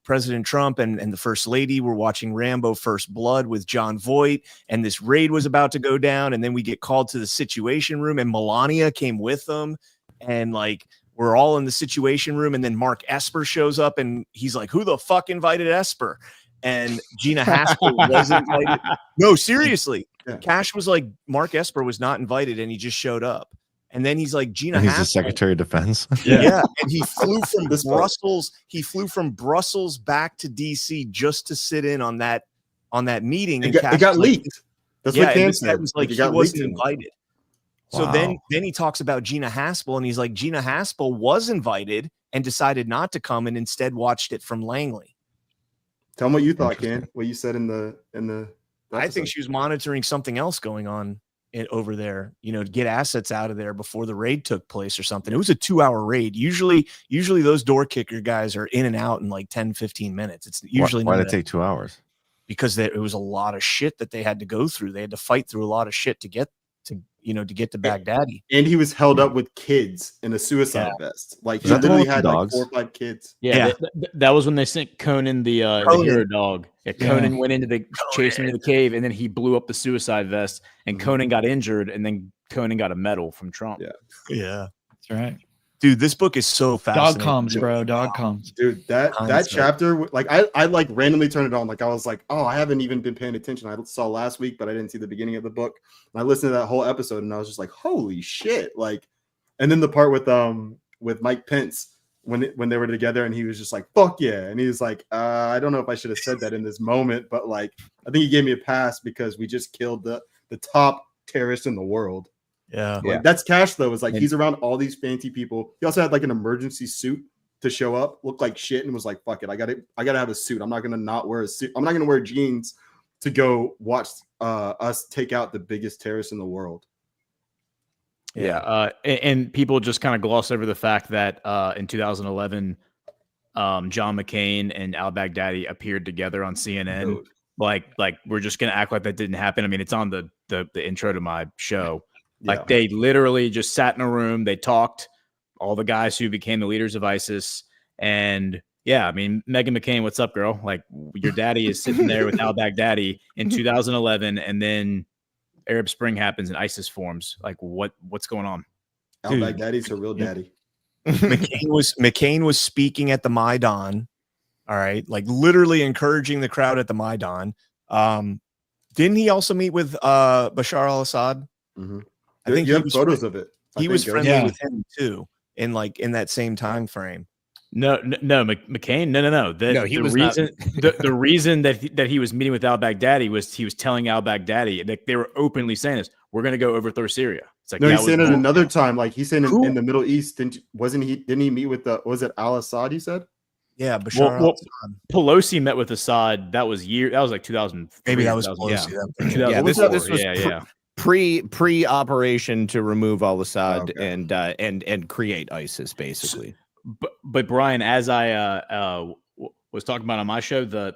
President Trump and the First Lady were watching Rambo First Blood with John Voight, and this raid was about to go down, and then we get called to the Situation Room, and Melania came with them, and like we're all in the Situation Room, and then Mark Esper shows up, and he's like, who the fuck invited Esper? And Gina Haspel was invited. No, seriously. Yeah. Kash was like, Mark Esper was not invited, and he just showed up. And then he's like, Gina Haspel. He's the Secretary of Defense. Yeah. And he flew from Brussels. He flew from Brussels back to DC just to sit in on that meeting. It got leaked. That's what Cam said. It was like he wasn't invited. Wow. So then he talks about Gina Haspel, and he's like, Gina Haspel was invited and decided not to come and instead watched it from Langley. Tell them what you thought, Ken. What you said in the I think she was monitoring something else going on over there, to get assets out of there before the raid took place or something. It was a 2-hour raid. Usually those door kicker guys are in and out in like 10, 15 minutes. It's usually why did it take 2 hours? Because it was a lot of shit that they had to go through. They had to fight through a lot of shit to get to Baghdadi. And he was held up with kids in a suicide vest. Like he Is that the one literally with had the like dogs? 4 or 5 kids. Yeah, that was when they sent Conan the hero dog. Yeah, Conan went into the chased into the cave, and then he blew up the suicide vest, and Conan got injured, and then Conan got a medal from Trump. Yeah, That's right. dude. This book is so fascinating. Dog comms, bro. Dog comms. Dude, that chapter, like I like randomly turned it on. Like I was like, oh, I haven't even been paying attention. I saw last week, but I didn't see the beginning of the book. And I listened to that whole episode, and I was just like, holy shit! Like, and then the part with Mike Pence when they were together, and he was just like, fuck yeah, and he was like, I don't know if I should have said that in this moment, but like, I think he gave me a pass because we just killed the top terrorist in the world. Yeah. Like, that's cash though. It's like he's around all these fancy people. He also had like an emergency suit to show up, looked like shit, and was like, fuck it, I gotta have a suit. I'm not gonna not wear a suit. I'm not gonna wear jeans to go watch us take out the biggest terrorist in the world. Yeah. And people just kind of gloss over the fact that in 2011, John McCain and al-Baghdadi appeared together on CNN. Dude. Like we're just gonna act like that didn't happen. I mean, it's on the intro to my show. Like they literally just sat in a room. They talked, all the guys who became the leaders of ISIS. And yeah, I mean, Meghan McCain, what's up, girl? Like your daddy is sitting there with al-Baghdadi in 2011, and then Arab Spring happens and ISIS forms. Like what's going on? Al-Baghdadi's a real daddy. McCain was speaking at the Maidan. All right, like literally encouraging the crowd at the Maidan. Didn't he also meet with Bashar al-Assad? Mm-hmm. I think you have photos of it. He was friendly with him too, in that same time frame. No, McCain. No. The reason that he was meeting with al-Baghdadi was he was telling al-Baghdadi that they were openly saying this: we're going to go overthrow Syria. It's like, no, he's saying it another time. Like he's saying in the Middle East. Didn't he meet with was it al-Assad? He said. Yeah, Bashar al-Assad. Pelosi met with Assad. That was like 2003. Maybe that was Pelosi. Yeah, this was pre-operation to remove al-Assad and create ISIS, basically. But Brian, as I was talking about on my show,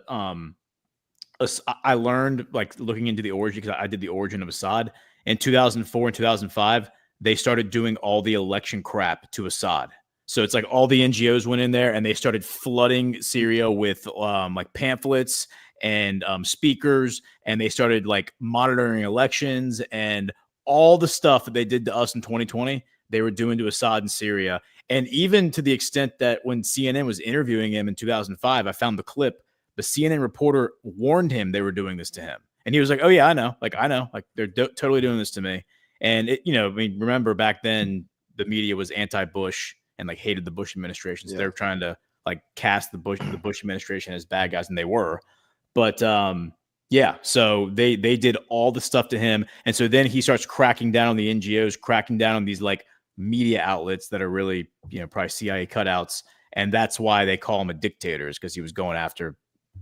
I learned, like, looking into the origin, because I did the origin of Assad in 2004 and 2005. They started doing all the election crap to Assad. So it's like all the NGOs went in there and they started flooding Syria with like pamphlets and speakers, and they started like monitoring elections, and all the stuff that they did to us in 2020, they were doing to Assad in Syria. And even to the extent that when CNN was interviewing him in 2005, I found the clip, the CNN reporter warned him they were doing this to him. And he was like, oh yeah, I know. Like they're totally doing this to me. And I mean, remember back then the media was anti-Bush and like hated the Bush administration. So they were trying to like cast the Bush administration as bad guys, and they were. But so they did all the stuff to him. And so then he starts cracking down on the NGOs, cracking down on these like media outlets that are really, probably CIA cutouts. And that's why they call him a dictator, is because he was going after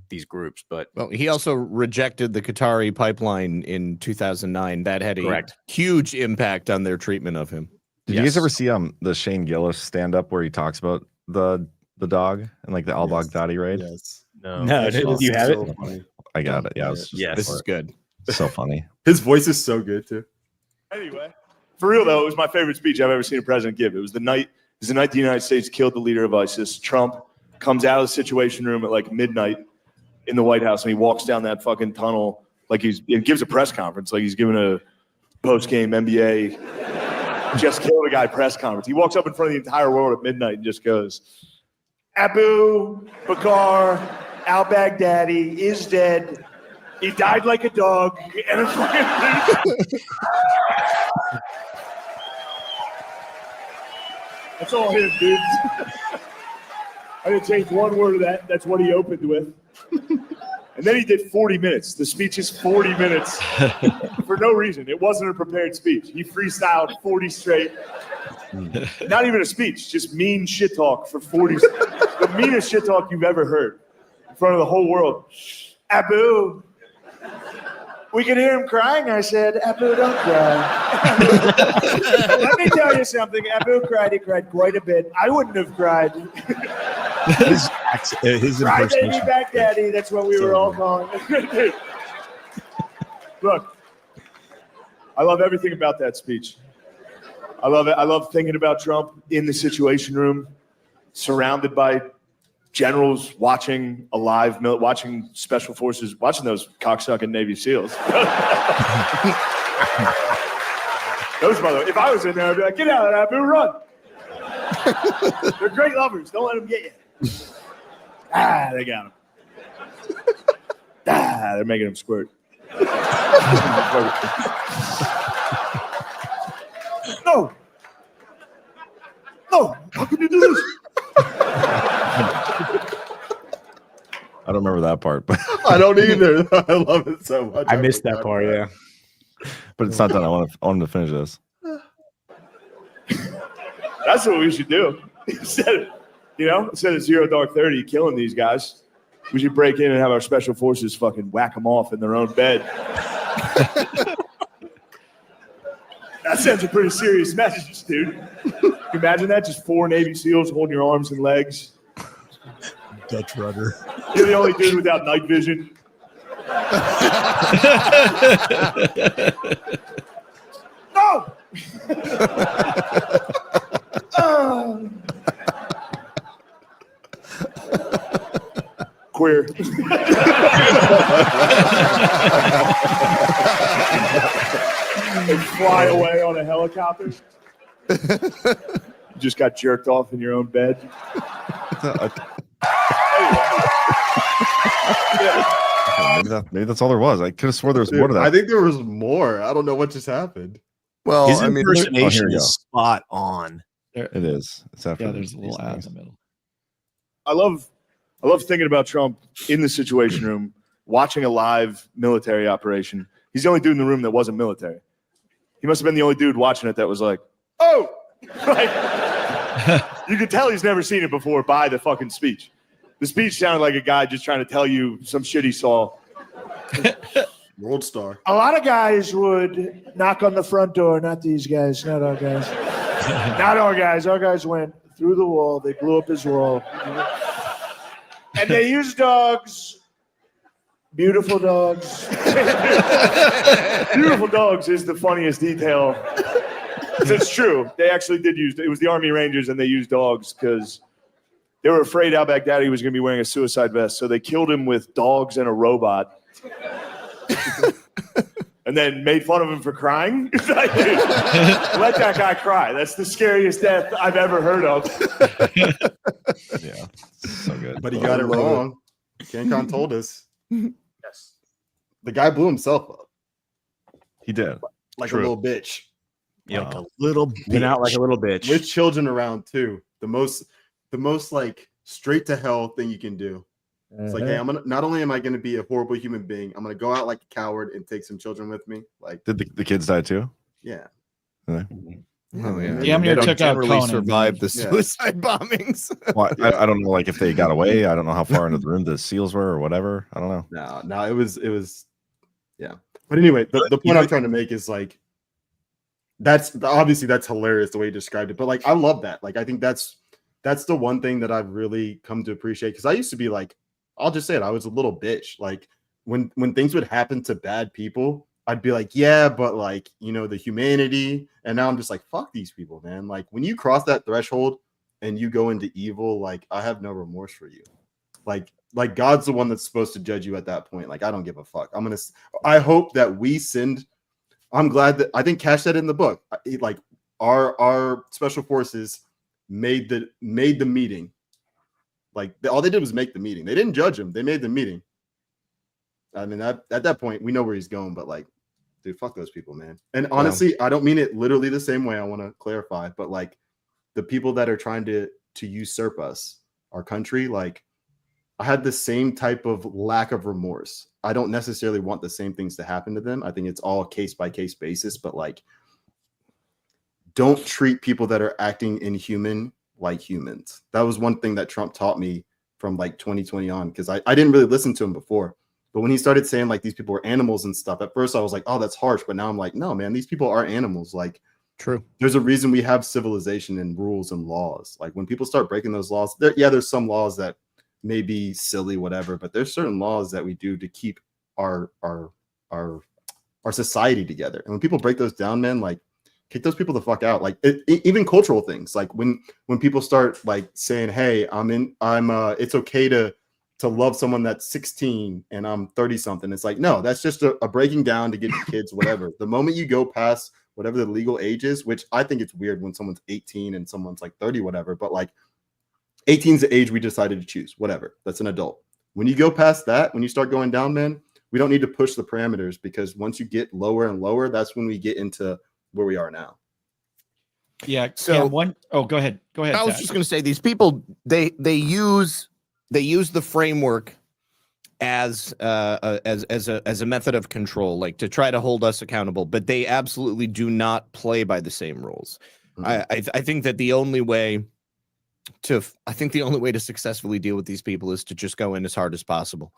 these groups. But he also rejected the Qatari pipeline in 2009. That had a huge impact on their treatment of him. Did you guys ever see the Shane Gillis stand up where he talks about the dog and like the al-Baghdadi raid? Yes. No, do you have it? Funny. I got it. Yeah, This is good. So funny. His voice is so good too. Anyway, for real though, it was my favorite speech I've ever seen a president give. It was the night the United States killed the leader of ISIS. Trump comes out of the Situation Room at like midnight in the White House, and he walks down that fucking tunnel like he gives a press conference, like he's giving a post-game NBA just killed a guy press conference. He walks up in front of the entire world at midnight and just goes, Abu Bakr al-Baghdadi is dead. He died like a dog. And that's all him, dude. I didn't change one word of that. That's what he opened with. And then he did 40 minutes. The speech is 40 minutes for no reason. It wasn't a prepared speech. He freestyled 40 straight. Not even a speech, just mean shit talk for 40. The meanest shit talk you've ever heard in front of the whole world. Abu We could hear him crying. I said, Abu, don't cry. Let me tell you something. Abu cried. He cried quite a bit. I wouldn't have cried. His Cry baby impersonation. Baghdadi. That's what we were all calling it. Look, I love everything about that speech. I love it. I love thinking about Trump in the Situation Room, surrounded by generals watching watching special forces, watching those cocksucking Navy SEALs. Those mother. If I was in there, I'd be like, get out of that, Abu, run. They're great lovers. Don't let them get you. They got him. They're making him squirt. No. How can you do this? I don't remember that part, but I don't either. I love it so much. I missed that part. Yeah. but it's not done. I want him to finish this. That's what we should do. Instead of 0 Dark 30 killing these guys, we should break in and have our special forces fucking whack them off in their own bed. That sends a pretty serious message, dude. Can you imagine that? Just 4 Navy SEALs holding your arms and legs. Dutch rudder. You're the only dude without night vision. No! Queer. They fly away on a helicopter. You just got jerked off in your own bed. Maybe that's all there was. I could have swore there was more to that. I think there was more. I don't know what just happened. Well, His I mean, impersonation here we go. is spot on. It is. It's after Yeah, there's a little these ad in things. the middle. I love thinking about Trump in the Situation Room, watching a live military operation. He's the only dude in the room that wasn't military. He must have been the only dude watching it that was like, oh! Like, you could tell he's never seen it before by the fucking speech. The speech sounded like a guy just trying to tell you some shit he saw. World star. A lot of guys would knock on the front door, not these guys, not our guys. Not our guys. Our guys went through the wall. They blew up his wall. And they used dogs. Beautiful dogs. Beautiful dogs is the funniest detail. It's true. They actually did use it. Was the Army Rangers, and they used dogs because they were afraid al-Baghdadi was going to be wearing a suicide vest. So they killed him with dogs and a robot. And then made fun of him for crying. Like, dude, let that guy cry. That's the scariest death I've ever heard of. Yeah, so good. But he got it wrong. CanCon told us. Yes. The guy blew himself up He did. like True. a little bitch. Yeah, like a little Been out like a bitch. little bitch. With children around too. The most like straight to hell thing you can do. It's like, hey, I'm gonna not only am I gonna be a horrible human being, I'm gonna go out like a coward and take some children with me. Like, Did the kids die too? yeah. Yeah. oh, yeah. Damn They near don't took out generally Conan. survive the Yeah. suicide bombings. Well, I don't know, like if they got away. I don't know how far into the room the SEAls were or whatever. I don't know. No, it was yeah. But anyway, the point I'm trying to make is like that's obviously that's hilarious the way you described it. But like I love that. Like I think that's the one thing that I've really come to appreciate because I used to be like, I'll just say it, I was a little bitch. Like when things would happen to bad people, I'd be like, yeah, but like, you know, the humanity. And now I'm just like, fuck these people, man. Like when you cross that threshold and you go into evil, like I have no remorse for you. Like God's the one that's supposed to judge you at that point. Like I don't give a fuck. I hope that we send. I'm glad that I think Cash said in the book, like our special forces made the meeting. Like all they did was make the meeting. They didn't judge him. They made the meeting. I mean, at that point, we know where he's going. But like, dude, fuck those people, man. And honestly, I don't mean it literally the same way. I want to clarify, but like the people that are trying to usurp us, our country, like I had the same type of lack of remorse. I don't necessarily want the same things to happen to them. I think it's all case by case basis, but like, don't treat people that are acting inhuman like humans. That was one thing that Trump taught me from like 2020 on, because I didn't really listen to him before But when he started saying like these people were animals and stuff, at first I was like, oh, that's harsh. But now I'm like, no, man, these people are animals. Like, True. There's a reason we have civilization and rules and laws. Like when people start breaking those laws, there's some laws that may be silly, whatever, but there's certain laws that we do to keep our society together. And when people break those down, man, like kick those people the fuck out. Like even cultural things, like when people start like saying, hey, it's okay to love someone that's 16 and I'm 30 something. It's like, no, that's just a breaking down to get your kids, whatever. The moment you go past whatever the legal age is, which I think it's weird when someone's 18 and someone's like 30, whatever, but like 18 is the age we decided to choose, whatever. That's an adult. When you go past that, when you start going down, man, we don't need to push the parameters, because once you get lower and lower, that's when we get into where we are now. Yeah. So go ahead. I was Zach. just going to say, these people, they use the framework as a method of control, like to try to hold us accountable, but they absolutely do not play by the same rules. Mm-hmm. I think that the only way to successfully deal with these people is to just go in as hard as possible.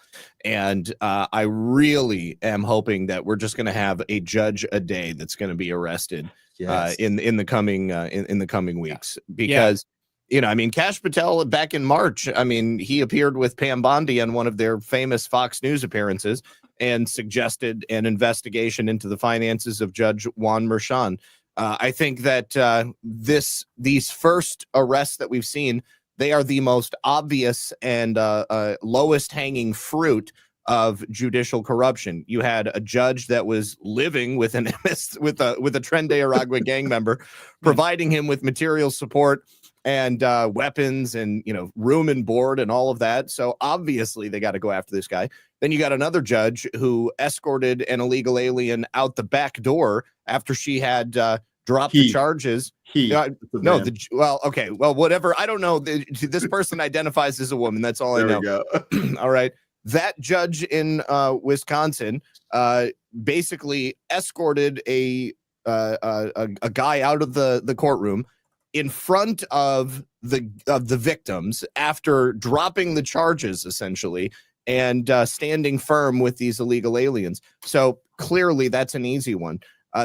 And I really am hoping that we're just going to have a judge a day that's going to be arrested in the coming weeks, because you know, I mean, Kash Patel back in March, I mean, he appeared with Pam Bondi on one of their famous Fox News appearances and suggested an investigation into the finances of Judge Juan Merchan. I think that these first arrests that we've seen, they are the most obvious and lowest hanging fruit of judicial corruption. You had a judge that was living with with a Tren de Aragua gang member, providing him with material support and weapons and, you know, room and board and all of that. So obviously they got to go after this guy. Then you got another judge who escorted an illegal alien out the back door after she had dropped the charges. Whatever. I don't know. This person identifies as a woman. That's all I know. There we go. All right. That judge in Wisconsin basically escorted a guy out of the courtroom in front of the victims after dropping the charges, essentially, and standing firm with these illegal aliens. So clearly that's an easy one.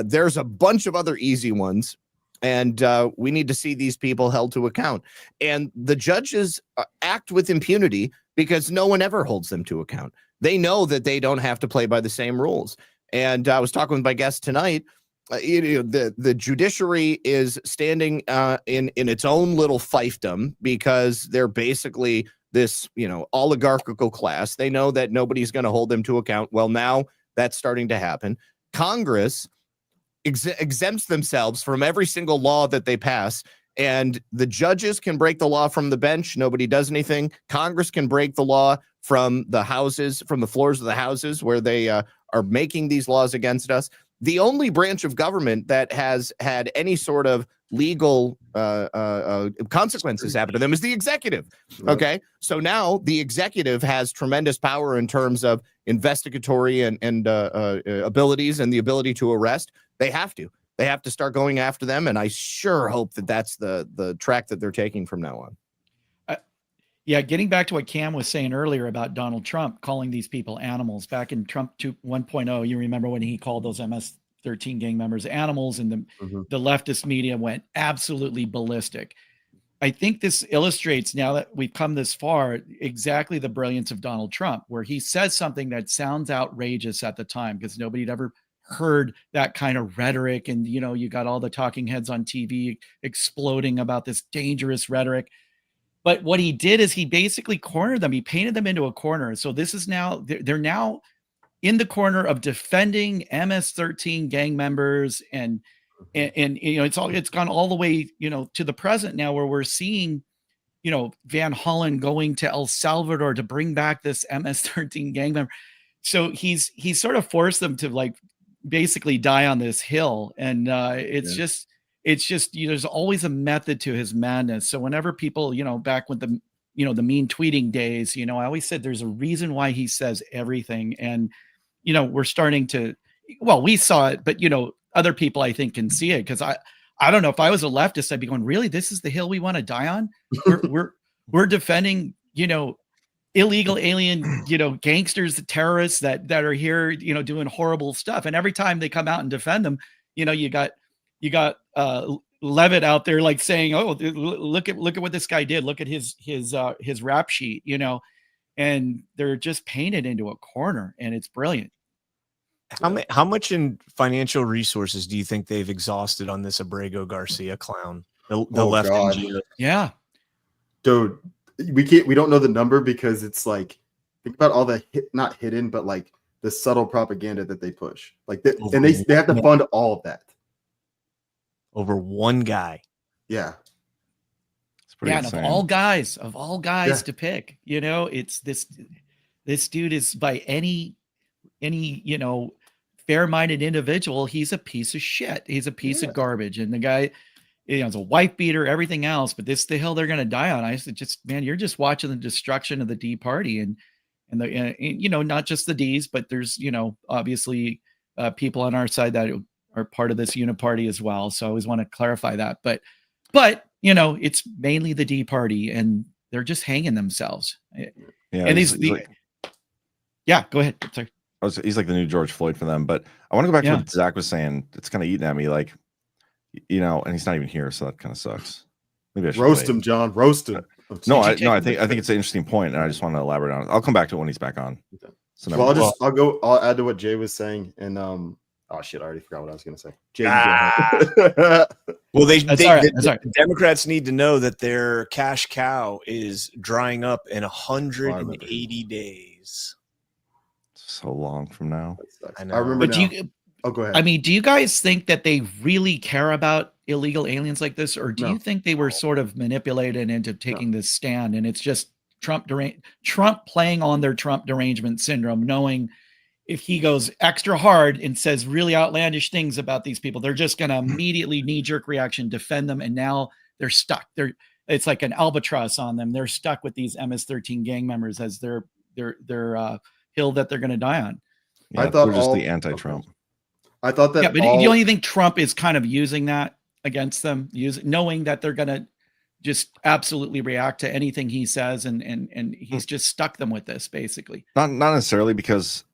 There's a bunch of other easy ones, and we need to see these people held to account. And the judges act with impunity because no one ever holds them to account. They know that they don't have to play by the same rules. And I was talking with my guest tonight. The judiciary is standing in its own little fiefdom, because they're basically this, you know, oligarchical class. They know that nobody's going to hold them to account. Well, now that's starting to happen. Congress exempts themselves from every single law that they pass, and the judges can break the law from the bench. Nobody does anything. Congress can break the law from the houses, from the floors of the houses where they are making these laws against us. The only branch of government that has had any sort of legal consequences happen to them is the executive. Okay. So now the executive has tremendous power in terms of investigatory and abilities and the ability to arrest. They have to start going after them. And I sure hope that that's the track that they're taking from now on. Getting back to what Cam was saying earlier about Donald Trump calling these people animals. Back in Trump 1.0, you remember when he called those MS-13 gang members animals, and the leftist media went absolutely ballistic. I think this illustrates, now that we've come this far, exactly the brilliance of Donald Trump, where he says something that sounds outrageous at the time because nobody had ever heard that kind of rhetoric. And, you know, you got all the talking heads on TV exploding about this dangerous rhetoric. But what he did is he basically cornered them. He painted them into a corner. So this is now, they're now in the corner of defending MS-13 gang members. And you know, it's gone all the way, you know, to the present now, where we're seeing, you know, Van Hollen going to El Salvador to bring back this MS-13 gang member. So he's sort of forced them to like basically die on this hill. And it's just, you know, there's always a method to his madness. So whenever people, you know, back with the, you know, the mean tweeting days, you know, I always said there's a reason why he says everything. And, you know, we're starting to, well, we saw it, but, you know, other people I think can see it. Cause I don't know, if I was a leftist, I'd be going, really, this is the hill we want to die on? We're defending, you know, illegal alien, gangsters, terrorists that are here, doing horrible stuff. And every time they come out and defend them, you got Levitt out there like saying, "Oh, look at what this guy did. Look at his rap sheet," and they're just painted into a corner, and it's brilliant. How much in financial resources do you think they've exhausted on this Abrego Garcia clown? The left God. NGO? Yeah. Dude, we don't know the number because it's like, think about all the not hidden, but like the subtle propaganda that they push. Like and they have to fund all of that. Over one guy. Yeah. It's pretty And insane. of all guys to pick, it's this dude is by any fair-minded individual, he's a piece of shit. He's a piece of garbage. And the guy, is a wife beater, everything else, but this the hill they're going to die on. I said, you're just watching the destruction of the D party and not just the D's, but there's, obviously people on our side that are part of this uniparty as well. So I always want to clarify that, but it's mainly the D party and they're just hanging themselves. Yeah. And go ahead. Sorry. He's like the new George Floyd for them. But I want to go back to what Zach was saying. It's kind of eating at me, like, and he's not even here, so that kind of sucks. Maybe I should roast him, John. Roast him. I think it's an interesting point, and I just want to elaborate on it. I'll come back to it when he's back on. Okay. So I'll add to what Jay was saying, and oh shit, I already forgot what I was gonna say. Jay, well, the Democrats need to know that their cash cow is drying up in 180 days. So long from now. I remember. But go ahead. I mean, do you guys think that they really care about illegal aliens like this, or do you think they were sort of manipulated into taking this stand, and it's just Trump playing on their Trump derangement syndrome, knowing if he goes extra hard and says really outlandish things about these people, they're just going to immediately knee-jerk reaction defend them, and now they're stuck. It's like an albatross on them. They're stuck with these MS-13 gang members as their hill that they're going to die on. Yeah, I thought just the anti-Trump. I thought that. Yeah, but you only think Trump is kind of using that against them, knowing that they're going to just absolutely react to anything he says, and he's just stuck them with this basically. Not necessarily, because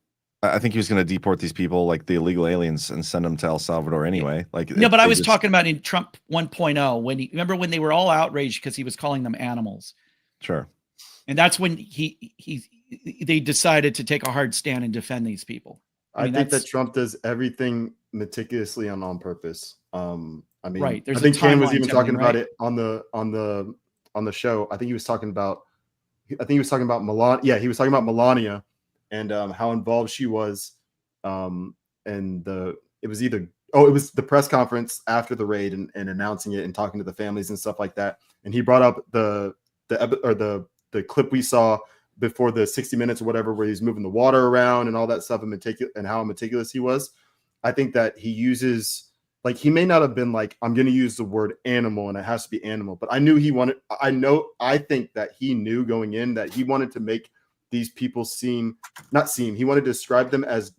I think he was going to deport these people, like the illegal aliens, and send them to El Salvador anyway. Like but I was talking about in Trump 1.0 remember when they were all outraged because he was calling them animals. Sure. And that's when they decided to take a hard stand and defend these people. I think that Trump does everything meticulously and on purpose. Right. I think Cam was even talking about it on the show. I think he was talking about Melania. Yeah, he was talking about Melania and how involved she was. It was the press conference after the raid and announcing it and talking to the families and stuff like that. And he brought up the clip we saw before the 60 Minutes or whatever, where he's moving the water around and all that stuff and how meticulous he was. I think that he uses, like, he may not have been like, I'm going to use the word animal and it has to be animal, but I think that he knew going in that he wanted to make these people he wanted to describe them as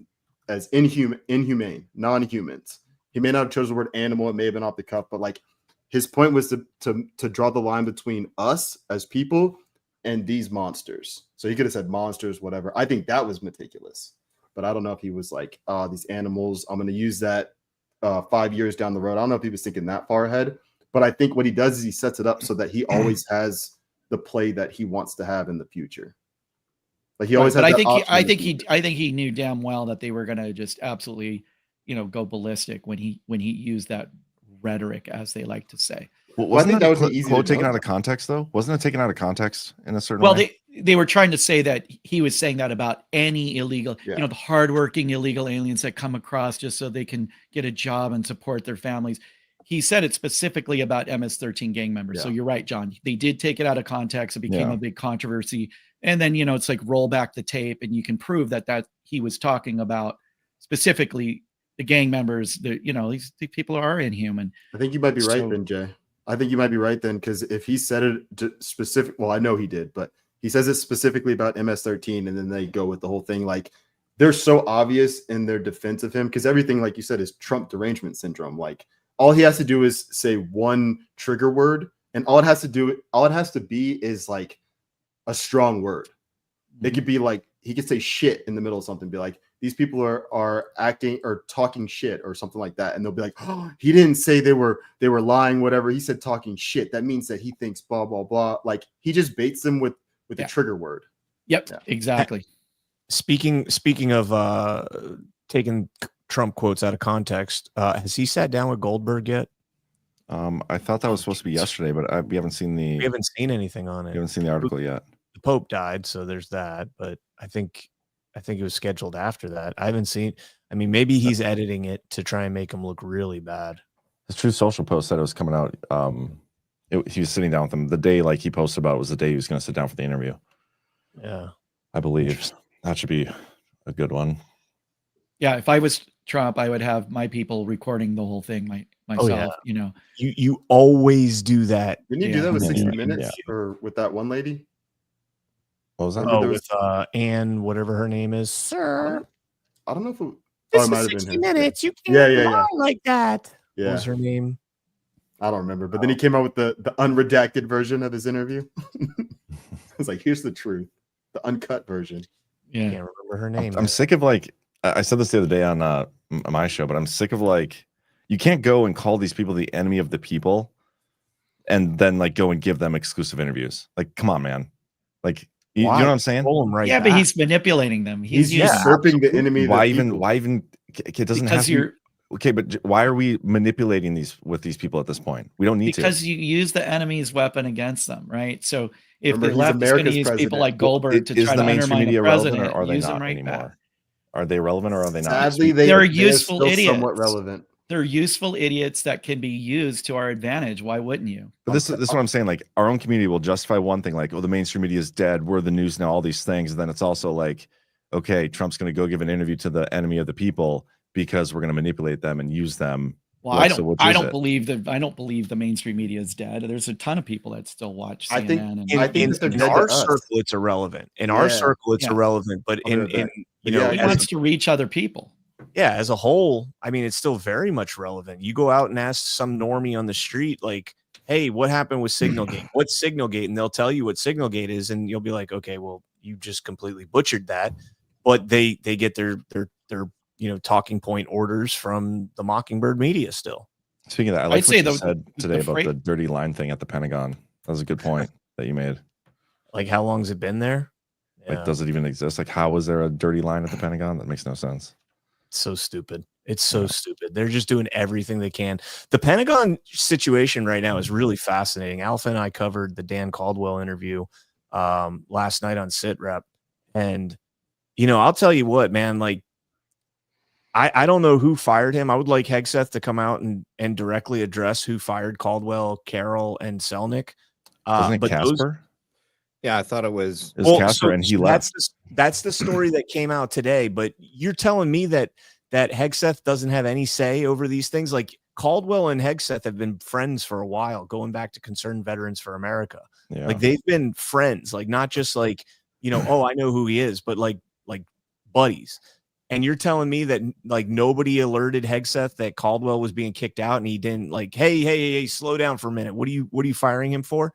inhumane, non-humans. He may not have chosen the word animal. It may have been off the cuff, but like his point was to draw the line between us as people and these monsters. So he could have said monsters, whatever. I think that was meticulous, but I don't know if he was like, these animals, I'm going to use that 5 years down the road. I don't know if he was thinking that far ahead, but I think what he does is he sets it up so that he always has the play that he wants to have in the future. Like he always has. I think he knew damn well that they were going to just absolutely, go ballistic when he used that rhetoric, as they like to say. Well, I think that was the easy quote taken out of context, though. Wasn't it taken out of context in a certain way? Well, they were trying to say that he was saying that about any illegal, the hardworking illegal aliens that come across just so they can get a job and support their families. He said it specifically about MS-13 gang members. Yeah. So you're right, John. They did take it out of context. It became a big controversy. And then, it's like roll back the tape and you can prove that he was talking about specifically the gang members. These people are inhuman. I think you might be right then, Jay. I think you might be right then, because if he said it specific, well, I know he did, but he says it specifically about MS-13, and then they go with the whole thing. Like, they're so obvious in their defense of him, because everything, like you said, is Trump derangement syndrome. Like, all he has to do is say one trigger word, and all it has to be is like a strong word. It could be like he could say shit in the middle of something, be like, these people are acting or talking shit or something like that, and they'll be like, oh, he didn't say they were lying, whatever. He said talking shit. That means that he thinks blah blah blah. Like he just baits them with a trigger word. Yep, exactly. Speaking of taking Trump quotes out of context, has he sat down with Goldberg yet? I thought that was supposed to be yesterday, but we haven't seen anything on it. We haven't seen the article yet. The Pope died, so there's that. But I think it was scheduled after that. I haven't seen. I mean, maybe he's editing it to try and make him look really bad. His True Social post said it was coming out. He was sitting down with him the day, like he posted about it, was the day he was going to sit down for the interview. Yeah, I believe that should be a good one. Yeah, if I was Trump, I would have my people recording the whole thing myself. Oh, yeah. You know, you always do that. Didn't you do that with 60 Yeah. Minutes or with that one lady? What was that? Oh, with Anne, whatever her name is, sir. I don't know if it, This it might is have been 60 him. minutes. You Yeah, can't yeah, lie yeah. like that. Yeah. What was her name? I don't remember. But then he came out with the unredacted version of his interview. I was like, here's the truth. The uncut version. I yeah. can't remember her name. I'm sick of like I said this the other day on my show, but I'm sick of like you can't go and call these people the enemy of the people and then like go and give them exclusive interviews. Like, come on, man. Like, you know what I'm saying? Roll him right Yeah, but back. he's manipulating them. He's using- usurping the enemy. Of Why the even? people. Why even? It doesn't because have to. you're Okay, but why are we manipulating these people at this point? We don't need because to. you use the enemy's weapon against them, right? So if Remember, the he's left is going to America's use people president. like Goldberg to Is try the to mainstream undermine media a relevant president, or are they use them not right anymore? back. Are they relevant or are they not? Sadly, They're they're useful still idiots. somewhat relevant. They're useful idiots that can be used to our advantage. Why wouldn't you? But this is what I'm saying. Like our own community will justify one thing, like, oh, the mainstream media is dead. We're the news now. All these things, and then it's also like, okay, Trump's going to go give an interview to the enemy of the people because we're going to manipulate them and use them. Well, Like, I don't believe the mainstream media is dead. There's a ton of people that still watch CNN. I think- and I think that they're in dead to our us. circle, it's irrelevant. In our Yeah. circle, it's Yeah. irrelevant. But I'll be in right back. you know, Yeah, he as wants to reach other people. yeah, as a whole, I mean, it's still very much relevant. You go out and ask some normie on the street, like, hey, what happened with Signalgate? What's Signalgate? And they'll tell you what Signalgate is, and you'll be like, okay, well, you just completely butchered that. But they get their talking point orders from the Mockingbird media still. Speaking of that, I I'd like say what you the- said today the about freight- the dirty line thing at the Pentagon. That was a good point that you made. Like, how long's it been there? Like, Yeah. does it even exist? Like, how is there a dirty line at the Pentagon? That makes no sense. It's so stupid. It's so stupid. They're just doing everything they can. The Pentagon situation right now is really fascinating. Alpha and I covered the Dan Caldwell interview last night on SitRep. And, I'll tell you what, man, like, I don't know who fired him. I would like Hegseth to come out and directly address who fired Caldwell, Carroll, and Selnick. Wasn't it but those- Casper? Yeah, I thought it was. It was Casper, and he left. That's the story that came out today. But you're telling me that Hegseth doesn't have any say over these things? Like, Caldwell and Hegseth have been friends for a while, going back to Concerned Veterans for America. Yeah. Like, they've been friends, like, not just like, oh, I know who he is, but like buddies. And you're telling me that like nobody alerted Hegseth that Caldwell was being kicked out, and he didn't like, hey, slow down for a minute. What are you firing him for?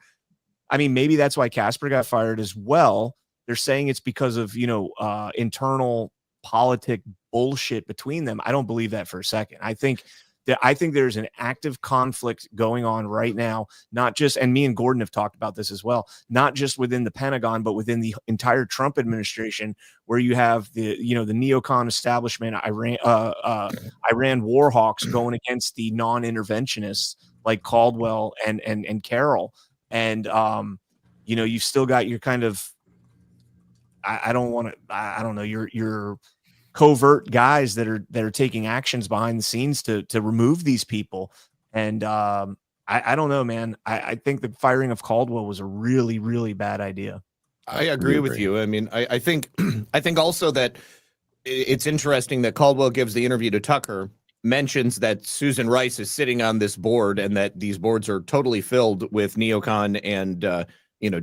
I mean, maybe that's why Casper got fired as well. They're saying it's because of, internal politic bullshit between them. I don't believe that for a second. I think there's an active conflict going on right now, not just, and me and Gordon have talked about this as well, not just within the Pentagon, but within the entire Trump administration, where you have the neocon establishment, Iran war hawks going against the non-interventionists like Caldwell and Carroll. And, you've still got your kind of, I don't know, your covert guys that are taking actions behind the scenes to remove these people. And I don't know, man. I think the firing of Caldwell was a really, really bad idea. I agree with you. I mean, I think also that it's interesting that Caldwell gives the interview to Tucker, mentions that Susan Rice is sitting on this board and that these boards are totally filled with neocon and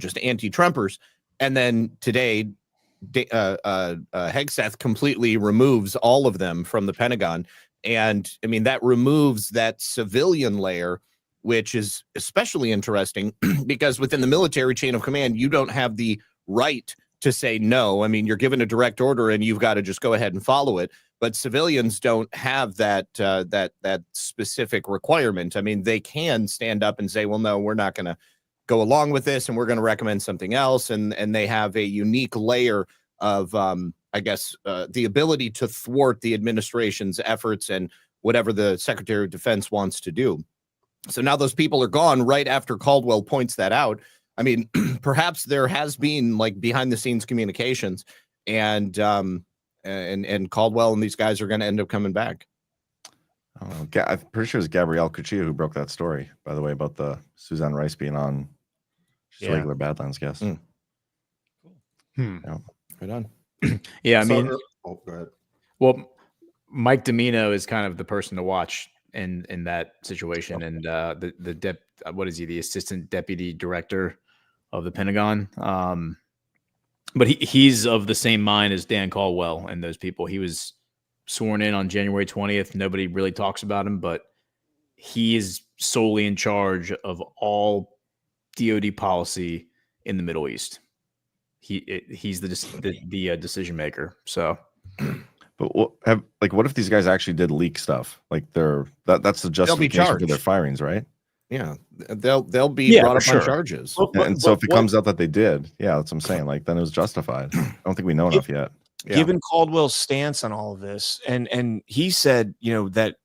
just anti-Trumpers. And then today, Hegseth completely removes all of them from the Pentagon. And I mean, that removes that civilian layer, which is especially interesting because within the military chain of command, you don't have the right to say no. I mean, you're given a direct order and you've got to just go ahead and follow it. But civilians don't have that that specific requirement. I mean, they can stand up and say, well, no, we're not going to go along with this, and we're going to recommend something else. And they have a unique layer of, I guess, the ability to thwart the administration's efforts and whatever the Secretary of Defense wants to do. So now those people are gone right after Caldwell points that out. I mean, perhaps there has been like behind the scenes communications, and Caldwell and these guys are going to end up coming back. I'm pretty sure it was Gabrielle Cuccia who broke that story, by the way, about the Suzanne Rice being on just regular Badlands guest. Mm. Yeah. Right on. Yeah, I mean, go ahead. well, Mike Domino is kind of the person to watch in that situation, and what is he, the assistant deputy director of the Pentagon? But he's of the same mind as Dan Caldwell and those people. He was sworn in on January 20th. Nobody really talks about him, but he is solely in charge of all DoD policy in the Middle East. He's the decision maker. So, but what if these guys actually did leak stuff? Like that's the justification for their firings, right? Yeah, they'll be brought up on charges. And so if it comes out that they did, yeah, that's what I'm saying. Like then it was justified. I don't think we know enough yet. Yeah. Given Caldwell's stance on all of this, and he said, that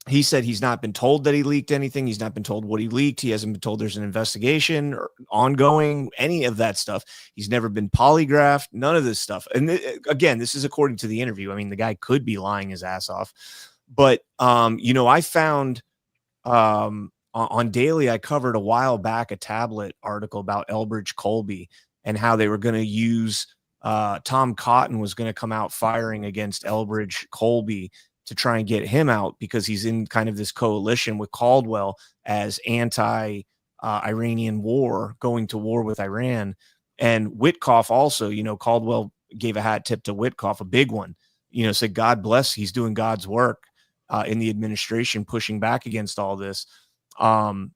he said he's not been told that he leaked anything. He's not been told what he leaked. He hasn't been told there's an investigation or ongoing, any of that stuff. He's never been polygraphed, none of this stuff. And again, this is according to the interview. I mean, the guy could be lying his ass off. But, I found on Daily, I covered a while back a tablet article about Elbridge Colby and how they were going to use Tom Cotton was going to come out firing against Elbridge Colby to try and get him out because he's in kind of this coalition with Caldwell as anti-Iranian war, going to war with Iran. And Witkoff also, Caldwell gave a hat tip to Witkoff, a big one, said, God bless, he's doing God's work in the administration, pushing back against all this. The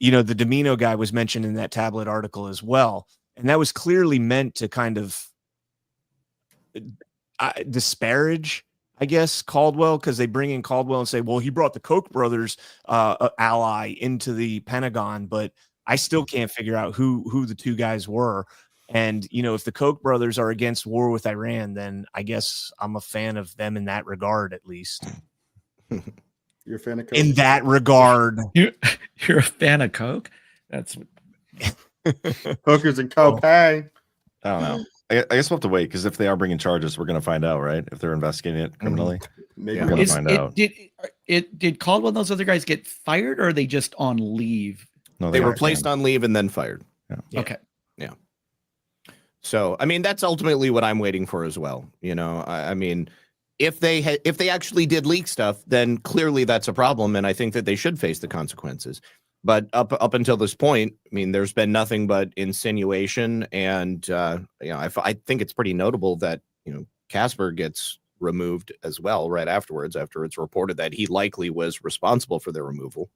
Domino guy was mentioned in that tablet article as well. And that was clearly meant to kind of disparage, I guess, Caldwell, because they bring in Caldwell and say, well, he brought the Koch brothers ally into the Pentagon, but I still can't figure out who the two guys were. And, if the Koch brothers are against war with Iran, then I guess I'm a fan of them in that regard, at least. You're a fan of Coke? In that regard. You're a fan of Coke? That's hookers and cocaine. I don't know. I guess we'll have to wait because if they are bringing charges, we're going to find out, right? If they're investigating it criminally, Maybe we're going to find out. Did Caldwell and those other guys get fired, or are they just on leave? No, They were placed on leave and then fired. Yeah. Okay. Yeah. So, I mean, that's ultimately what I'm waiting for as well. I mean, if they actually did leak stuff, then clearly that's a problem, and I think that they should face the consequences. But up until this point, I mean, there's been nothing but insinuation, and I think it's pretty notable that Casper gets removed as well right afterwards, after it's reported that he likely was responsible for their removal.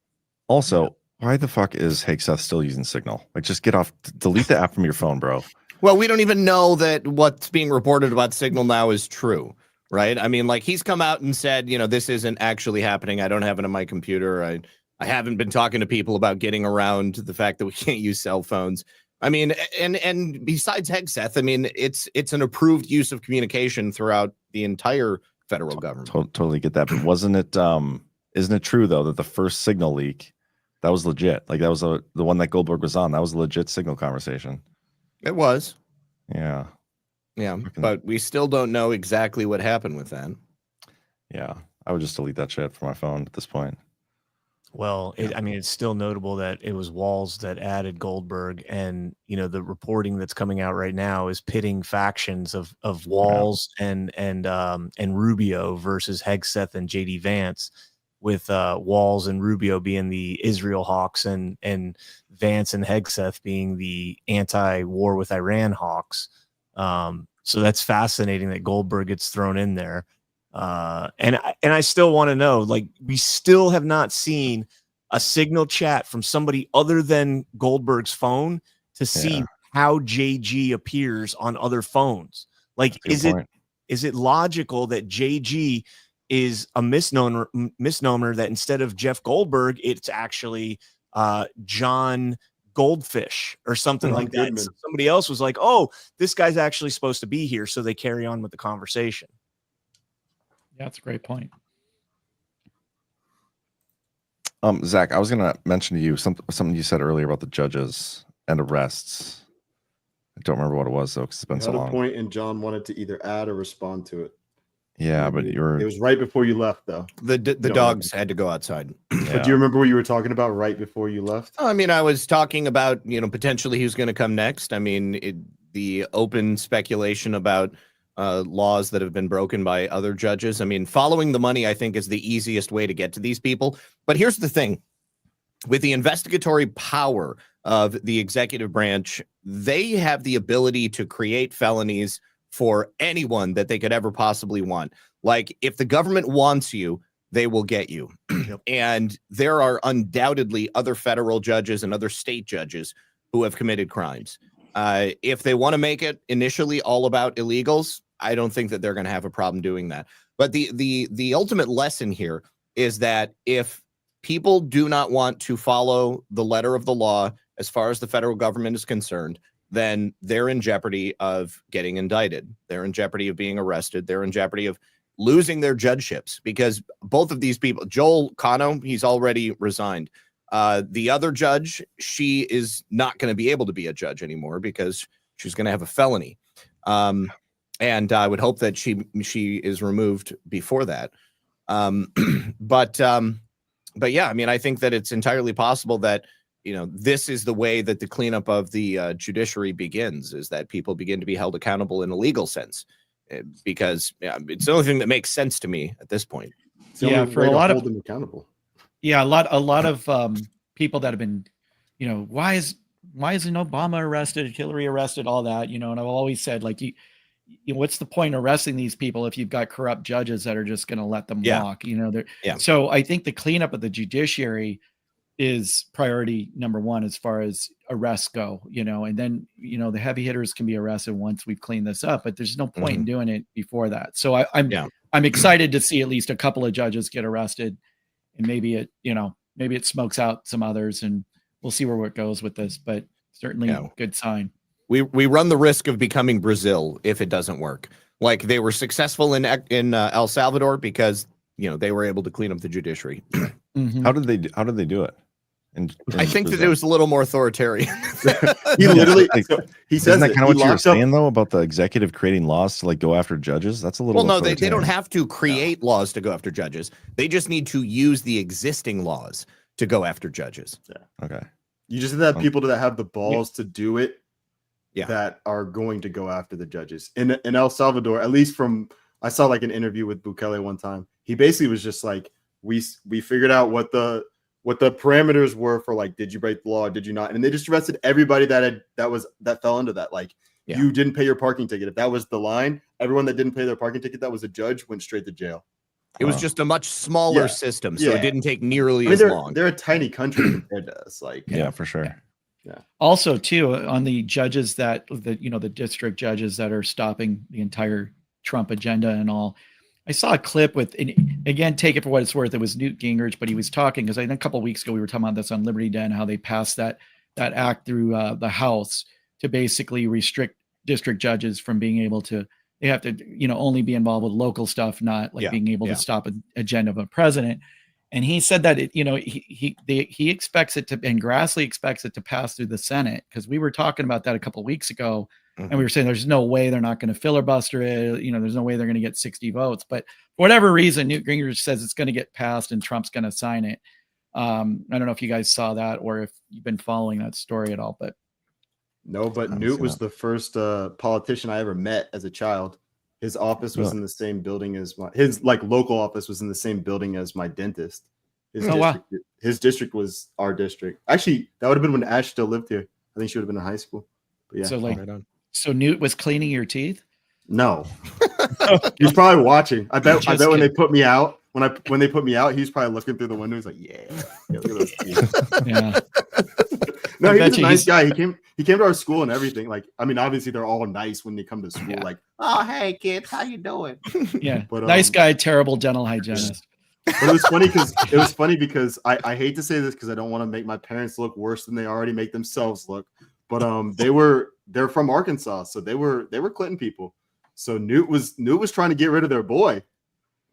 Also, why the fuck is Hegseth still using Signal? Like, just get off, delete the app from your phone, bro. Well, we don't even know that what's being reported about Signal now is true, right? I mean, like, he's come out and said, this isn't actually happening. I don't have it on my computer. I haven't been talking to people about getting around the fact that we can't use cell phones. I mean, and besides Hegseth, I mean, it's an approved use of communication throughout the entire federal government. Totally get that. But isn't it true though that the first Signal leak, that was legit? Like that was the one that Goldberg was on. That was a legit Signal conversation. It was. Yeah. Yeah. But we still don't know exactly what happened with that. Yeah. I would just delete that shit from my phone at this point. Well, it's still notable that it was Walls that added Goldberg, and the reporting that's coming out right now is pitting factions of Walls and Rubio versus Hegseth and JD Vance, with Walls and Rubio being the Israel hawks and Vance and Hegseth being the anti-war with Iran hawks. So that's fascinating that Goldberg gets thrown in there. And I still want to know, like, we still have not seen a Signal chat from somebody other than Goldberg's phone to see Yeah. how JG appears on other phones. Like, That's a good point. is it logical that JG is a misnomer that instead of Jeff Goldberg, it's actually John Goldfish or something John like that? Goodman. So somebody else was like, oh, this guy's actually supposed to be here. So they carry on with the conversation. Yeah, that's a great point. Zach, I was going to mention to you something you said earlier about the judges and arrests. I don't remember what it was, though, because it's been so At a long. point, and John wanted to either add or respond to it. Yeah, but it you're. was right before you left, though. The No, dogs had to go outside. But do you remember what you were talking about right before you left? I mean, I was talking about, potentially who's going to come next. I mean, the open speculation about laws that have been broken by other judges. I mean, following the money, I think, is the easiest way to get to these people. But here's the thing. With the investigatory power of the executive branch, they have the ability to create felonies for anyone that they could ever possibly want. Like, if the government wants you, they will get you. And there are undoubtedly other federal judges and other state judges who have committed crimes. If they want to make it initially all about illegals, I don't think that they're going to have a problem doing that. But the ultimate lesson here is that if people do not want to follow the letter of the law as far as the federal government is concerned, then they're in jeopardy of getting indicted. They're in jeopardy of being arrested. They're in jeopardy of losing their judgeships, because both of these people, Joel Cano, he's already resigned. The other judge, she is not going to be able to be a judge anymore because she's going to have a felony. And I would hope that she is removed before that. But yeah, I mean, I think that it's entirely possible that, this is the way that the cleanup of the judiciary begins, is that people begin to be held accountable in a legal sense, because it's the only thing that makes sense to me at this point. It's the only for way a to lot hold of them accountable. Yeah, a lot of people that have been, why isn't Obama arrested, Hillary arrested, all that, and I've always said, like, what's the point of arresting these people if you've got corrupt judges that are just going to let them walk? So I think the cleanup of the judiciary is priority number one as far as arrests go, and then, the heavy hitters can be arrested once we've cleaned this up, but there's no point in doing it before that. So I'm excited to see at least a couple of judges get arrested, and maybe it smokes out some others, and we'll see where it goes with this, but certainly a good sign. We run the risk of becoming Brazil if it doesn't work. Like, they were successful in El Salvador because they were able to clean up the judiciary. How did they do it? I think that it was a little more authoritarian. He literally, he says isn't that kind of what you were locked saying though about the executive creating laws to like go after judges? That's a little. Well, no, they don't have to create laws to go after judges. They just need to use the existing laws to go after judges. Yeah. Okay. You just have people that have the balls to do it. Yeah. That are going to go after the judges in El Salvador. At least I saw like an interview with Bukele one time. He basically was just like, we figured out what the parameters were for, like, did you break the law? Did you not? And they just arrested everybody that fell into that. Like, you didn't pay your parking ticket. If that was the line, everyone that didn't pay their parking ticket that was a judge went straight to jail. It was just a much smaller system, so it didn't take nearly as long. They're a tiny country compared to us. Like, yeah, for sure. Yeah. Also, too, on the judges the district judges that are stopping the entire Trump agenda and all, I saw a clip with, and again, take it for what it's worth. It was Newt Gingrich, but he was talking, because I think a couple of weeks ago we were talking about this on Liberty Den, how they passed that act through the House to basically restrict district judges from being able to. They have to, only be involved with local stuff, not like being able to stop an agenda of a president. And he said that he expects it to, and Grassley expects it to pass through the Senate, because we were talking about that a couple of weeks ago, and we were saying there's no way they're not going to filibuster it. There's no way they're going to get 60 votes. But for whatever reason, Newt Gingrich says it's going to get passed and Trump's going to sign it. I don't know if you guys saw that or if you've been following that story at all. But no, but Newt was the first politician I ever met as a child. His office was in the same building as his local office was in the same building as my dentist. His district was our district. Actually, that would have been when Ash still lived here. I think she would have been in high school. But yeah. So Newt was cleaning your teeth? No. He's probably watching. I bet when they put me out, when they put me out, he's probably looking through the window. He's like, yeah look at those teeth. Yeah. No, I he bet was a you nice he's- guy. He came to our school and everything. Like, I mean, obviously they're all nice when they come to school. Yeah. Like, oh hey kids, how you doing? Yeah, But, nice guy, terrible dental hygienist. But it was funny because I hate to say this because I don't want to make my parents look worse than they already make themselves look. But they're from Arkansas, so they were Clinton people. So Newt was trying to get rid of their boy.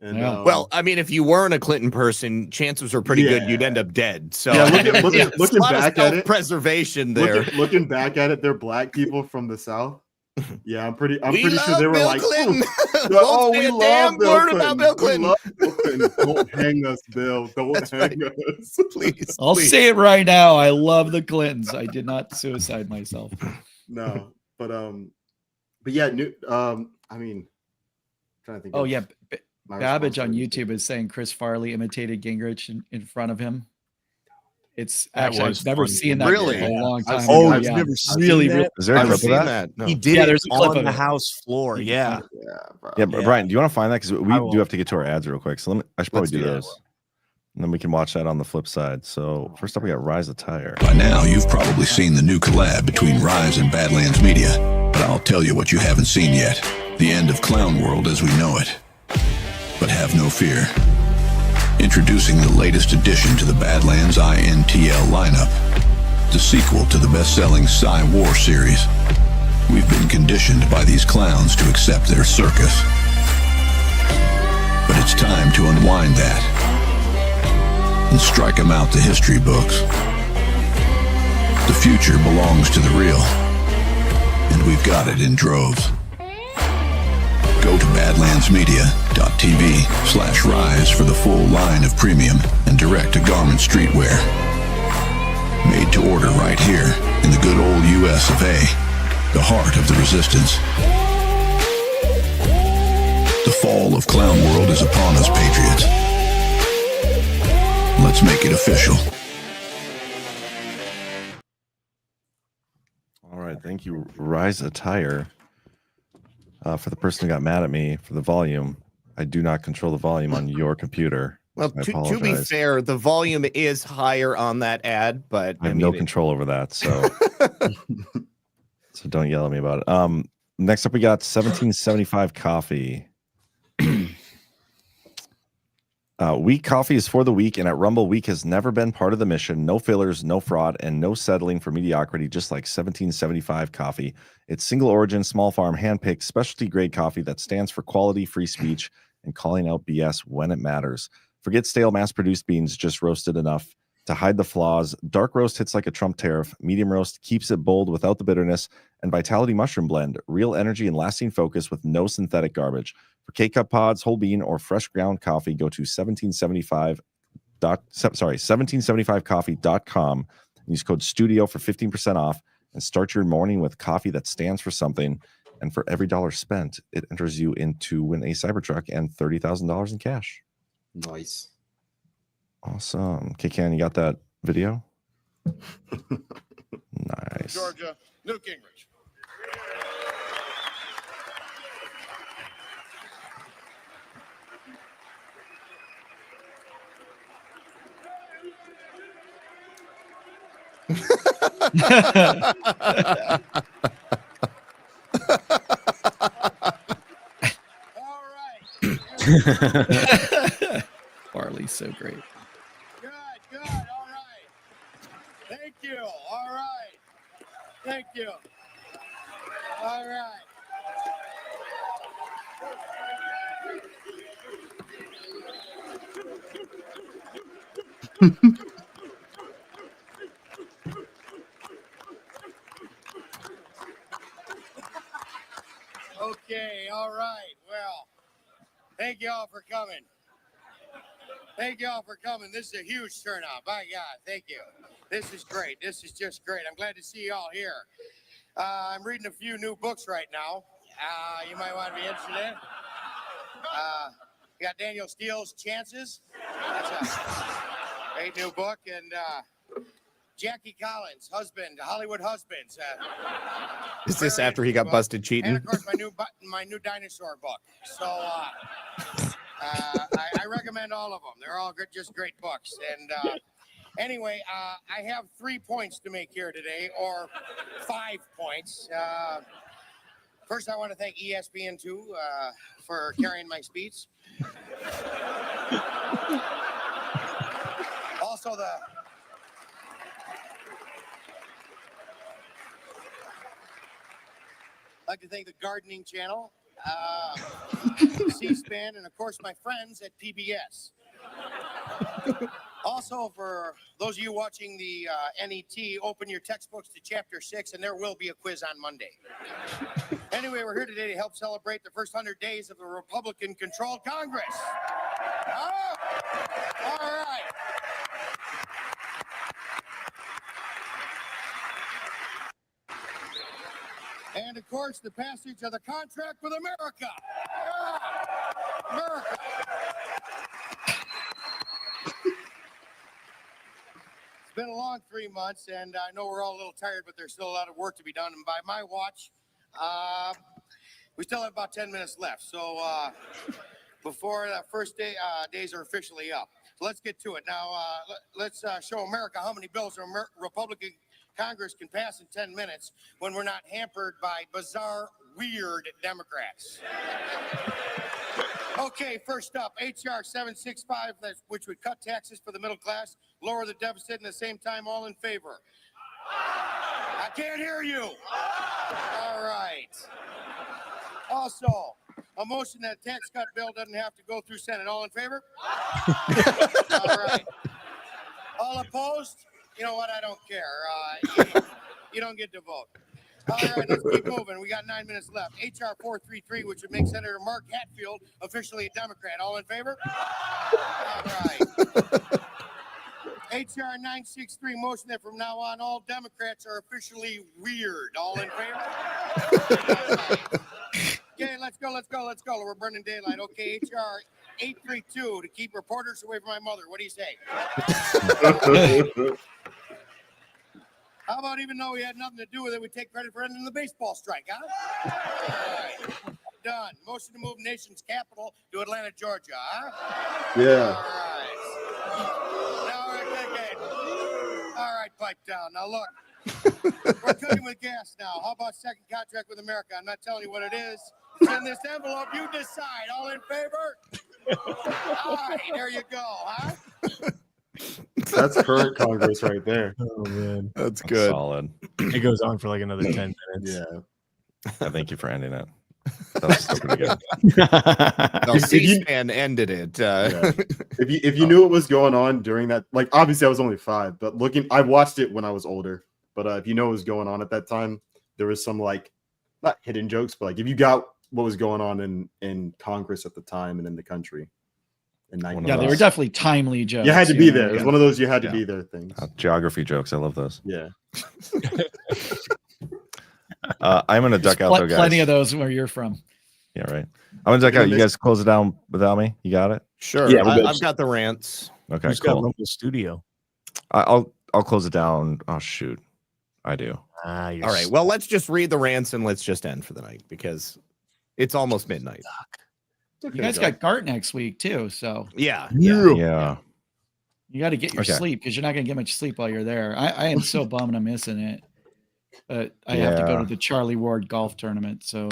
And Yeah. Well, I mean, if you weren't a Clinton person, chances were pretty good you'd end up dead. So yeah, looking back at it, preservation there. Looking back at it, they're black people from the South. Yeah, I'm pretty We sure love they were Bill like, Clinton. oh, Won't say we a love damn Bill word Clinton. about Bill We Clinton. love Bill Clinton. Don't hang us, Bill. Don't That's hang right. us. Please, I'll please. say it right now. I love the Clintons. I did not suicide myself. No, but yeah, I mean, trying to think. Oh of yeah, my Babbage on responsibilities. YouTube is saying Chris Farley imitated Gingrich in front of him. It's That actually was I've never funny. seen that Really? in a long I've time. seen- Oh, I've you've yeah. never seen really, that? really. Is there a I've clip of seen that? that. No. He did Yeah, it there's a clip on of the it. house floor. Yeah. Yeah, bro. Yeah, Yeah. Brian, do you want to find that? Because we I do will. have to get to our ads real quick. So I should probably Let's do do that. those. And then we can watch that on the flip side. So first up, we got Rise of Tire. By now, you've probably seen the new collab between Rise and Badlands Media, but I'll tell you what you haven't seen yet. The end of Clown World as we know it. But have no fear. Introducing the latest addition to the Badlands INTL lineup, the sequel to the best-selling Psy War series. We've been conditioned by these clowns to accept their circus. But it's time to unwind that and strike them out the history books. The future belongs to the real, and we've got it in droves. Go to badlandsmedia.tv/rise for the full line of premium and direct-to-garment streetwear. Made to order right here in the good old US of A, the heart of the resistance. The fall of Clown World is upon us, patriots. Let's make it official. All right, thank you, Rise of Tire. For the person who got mad at me for the volume, I do not control the volume on your computer. Well, I to be apologize. fair, the volume is higher on that ad, but I have no control over that, so so don't yell at me about it. Next up, we got 1775 coffee. Weak coffee is for the weak, and at Rumble, weak has never been part of the mission. No fillers, no fraud, and no settling for mediocrity, just like 1775 coffee. It's single origin, small farm, hand-picked, specialty grade coffee that stands for quality, free speech, and calling out BS when it matters. Forget stale, mass-produced beans, just roasted enough to hide the flaws. Dark roast hits like a Trump tariff. Medium roast keeps it bold without the bitterness. And Vitality Mushroom Blend, real energy and lasting focus with no synthetic garbage. For K-Cup pods, whole bean, or fresh ground coffee, go to 1775coffee.com. Use code STUDIO for 15% off and start your morning with coffee that stands for something. And for every dollar spent, it enters you into win a Cybertruck and $30,000 in cash. Nice. Awesome. K-Can, you got that video? Nice. Georgia, Newt Gingrich. All right. Farley's so great. Good, good. All right. Thank you. All right. Thank you. All right. Okay, all right. Well, thank you all for coming. Thank you all for coming. This is a huge turnout. By God, thank you. This is great. This is just great. I'm glad to see you all here. I'm reading a few new books right now. You might want to be interested in. You got Daniel Steele's Chances. That's a great new book. And Jackie Collins, Hollywood Husbands. Is this after he got busted cheating? And of course, my new dinosaur book. So I recommend all of them. They're all good, just great books. And Anyway, I have 3 points to make here today, or 5 points. First, I want to thank ESPN2 for carrying my speech. Also, I'd like to thank the Gardening Channel, C-SPAN, and of course my friends at PBS. Also, for those of you watching the NET, open your textbooks to Chapter 6, and there will be a quiz on Monday. Anyway, we're here today to help celebrate the first 100 days of the Republican-controlled Congress. Oh, all right. And, of course, the passage of the contract with America. Yeah. America. It's been a long 3 months, and I know we're all a little tired, but there's still a lot of work to be done. And by my watch, we still have about 10 minutes left. So before the first days are officially up. So let's get to it. Now, let's show America how many bills a Republican Congress can pass in 10 minutes when we're not hampered by bizarre, weird Democrats. Okay, first up, H.R. 765, which would cut taxes for the middle class, lower the deficit, and at the same time, all in favor. I can't hear you. All right. Also, a motion that a tax cut bill doesn't have to go through Senate. All in favor? All right. All opposed? You know what? I don't care. You don't get to vote. All right, let's keep moving. We got 9 minutes left. H.R. 433, which would make Senator Mark Hatfield officially a Democrat. All in favor? All right. H.R. 963, motion that from now on all Democrats are officially weird. All in favor? Okay, let's go. We're burning daylight. Okay, H.R. 832 to keep reporters away from my mother. What do you say? How about even though we had nothing to do with it, we take credit for ending the baseball strike, huh? All right. Done. Motion to move nation's capital to Atlanta, Georgia, huh? Yeah. All right. Now we're thinking. All right, pipe down. Now look, we're cooking with gas now. How about second contract with America? I'm not telling you what it is. It's in this envelope. You decide. All in favor? All right, there you go, huh? That's current Congress right there. Oh man, That's good. Solid. it goes on for like another 10 minutes. Yeah. Thank you for ending it. That was still pretty good. No, C-SPAN ended it. Yeah. If you knew what was going on during that, like obviously I was only 5, but I watched it when I was older. But if you know what was going on at that time, there was some like not hidden jokes, but like if you got what was going on in Congress at the time and in the country. Yeah, they were definitely timely jokes. You had to be there. It was one of those you had to be there things. Geography jokes. I love those. Yeah. I'm going to duck out though, guys. Plenty of those where you're from. Yeah, right. I'm going to duck out. You guys close it down without me? You got it? Sure. Yeah, I've got the rants. Okay, Who's got cool. Rumble Studio? I'll close it down. Oh, shoot. I do. All right. Well, let's just read the rants and let's just end for the night because it's almost midnight. You guys got Gart next week too, so Yeah. Yeah. you got to get your sleep because you're not going to get much sleep while you're there. I am so bummed I'm missing it, but I have to go to the Charlie Ward golf tournament. So,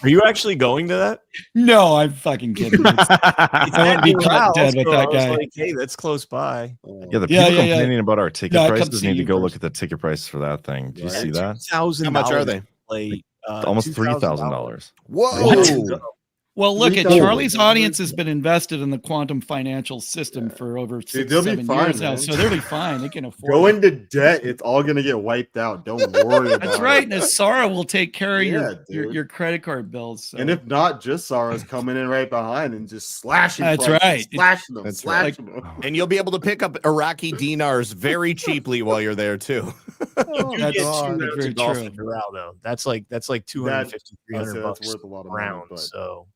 Are you actually going to that? no, I'm fucking kidding. I wouldn't be caught dead with that guy. Like, hey, that's close by. Yeah, the people complaining about our ticket prices need to go look at the ticket price for that thing. Do you see that? How much are they? Almost $3,000. Whoa. Well, look at Charlie's audience has been invested in the quantum financial system for over 6, 7 years now, so they'll be fine. They can afford Go it. into debt. It's all gonna get wiped out. Don't worry about it. That's right. Nasara will take care of your credit card bills. So. And if not, just Sarah's coming in right behind and just slashing. That's prices, right. Slashing them. That's Slashing them. And you'll be able to pick up Iraqi dinars very cheaply while you're there too. That's very true. Though. That's like 250, 300 bucks worth a lot of round. money, so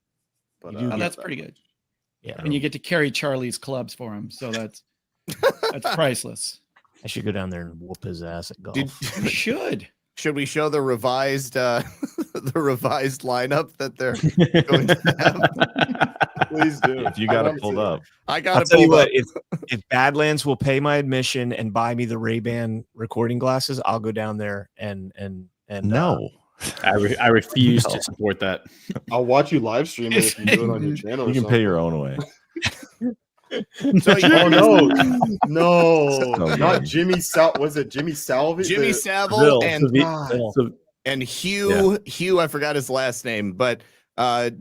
that's pretty good. Yeah. And you get to carry Charlie's clubs for him. So that's priceless. I should go down there and whoop his ass at golf. You should. Should we show the revised lineup that they're going to have? Please do. If you got it pulled up. I got I'll it tell you pulled what, up. if Badlands will pay my admission and buy me the Ray-Ban recording glasses, I'll go down there and No. I refuse to support that. I'll watch you live stream it if you do it on your channel. You can pay your own way. So Oh no, no, So not good. Jimmy Sal. Was it Jimmy Salvi? Jimmy The- Savile Bill, and Bill. and Hugh, I forgot his last name, but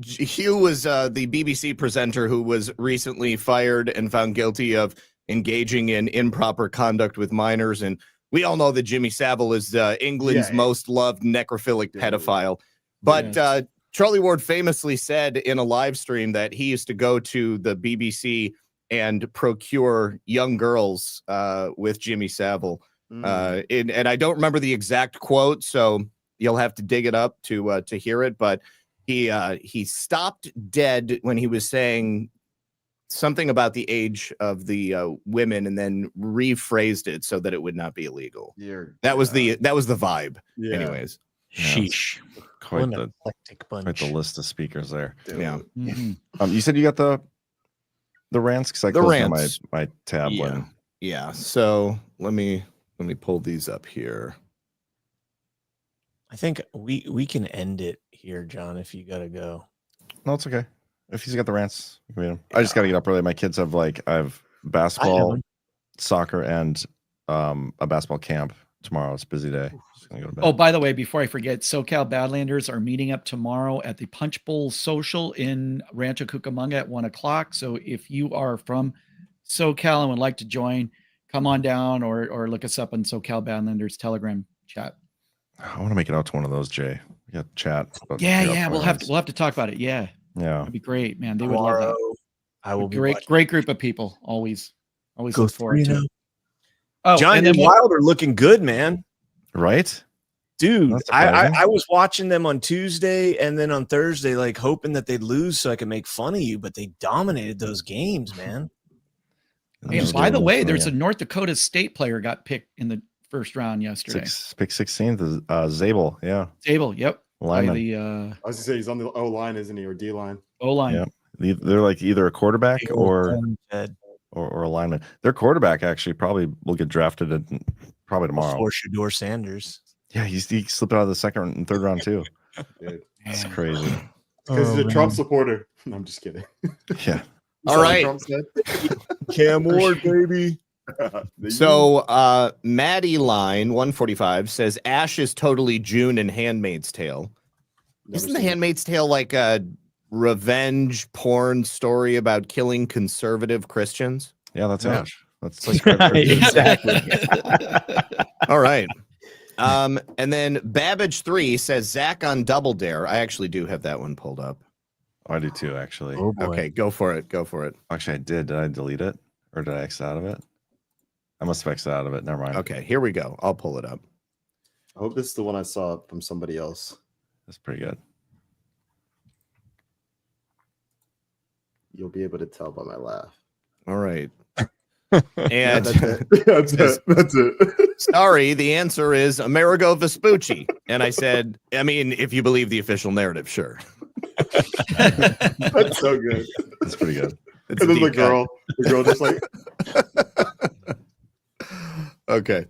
Hugh was the BBC presenter who was recently fired and found guilty of engaging in improper conduct with minors. And we all know that Jimmy Savile is England's most loved necrophilic pedophile. But Charlie Ward famously said in a live stream that he used to go to the BBC and procure young girls with Jimmy Savile. And I don't remember the exact quote, so you'll have to dig it up to hear it. But he stopped dead when he was saying something about the age of the women, and then rephrased it so that it would not be illegal. That was the vibe. Yeah. Anyways, Sheesh. Quite What an the eclectic bunch. quite the list of speakers there. yeah. Mhm. You said you got the rants because I The closed down rants. my tab. Yeah. Yeah. So let me pull these up here. I think we can end it here, John, if you gotta go. No, it's okay. If he's got the rants, you can read 'em. I just got to get up early. My kids have I have basketball, soccer, and a basketball camp tomorrow. It's a busy day. Just gonna go to bed. Oh, by the way, before I forget, SoCal Badlanders are meeting up tomorrow at the Punch Bowl Social in Rancho Cucamonga at 1:00. So if you are from SoCal and would like to join, come on down or look us up on SoCal Badlanders Telegram chat. I want to make it out to one of those, Jay. We got to chat. about Yeah, the yeah, we'll have upcoming to talk about it. Yeah, Yeah. that'd be great, man. They would love that. Tomorrow, I will be Great, watching. great group of people. Always Go look forward to 3-0. it. Oh, John, and and then Wilder looking good, man. Right? Dude, Not surprising. I was watching them on Tuesday and then on Thursday, like hoping that they'd lose so I could make fun of you, but they dominated those games, man. and by the way, there's a North Dakota State player got picked in the first round yesterday. pick 16th, Zabel. Yeah. Zabel, yep. By Lineman. the I was gonna say he's on the O line, isn't he, or D line? O line. Yeah. They're like either a quarterback Big old or corn fed a lineman. Their quarterback actually probably will get drafted probably tomorrow. before Shador Sanders. Yeah, he slipped out of the second and third round too. Dude. That's Man. crazy. Because he's a Oh, Trump supporter. No, I'm just kidding. Yeah. All Sorry, right. Trump said. Cam Ward, baby. So Maddie Line 145 says Ash is totally June in Handmaid's Tale. Isn't the Handmaid's Tale like a revenge porn story about killing conservative Christians? Yeah, that's Yeah. Ash. That's Exactly. All right. And then Babbage 3 says Zach on Double Dare. I actually do have that one pulled up. I do too, actually. Oh boy. Okay, go for it. Go for it. Actually, I did. Did I delete it or did I exit out of it? I must have exited out of it. Never mind. Okay, here we go. I'll pull it up. I hope this is the one I saw from somebody else. That's pretty good. You'll be able to tell by my laugh. All right. Yeah, And that's it. That's it. That's it. sorry, the answer is Amerigo Vespucci. And I said, I mean, if you believe the official narrative, sure. That's so good. That's pretty good. It's a And then deep cut. the girl just like, Okay,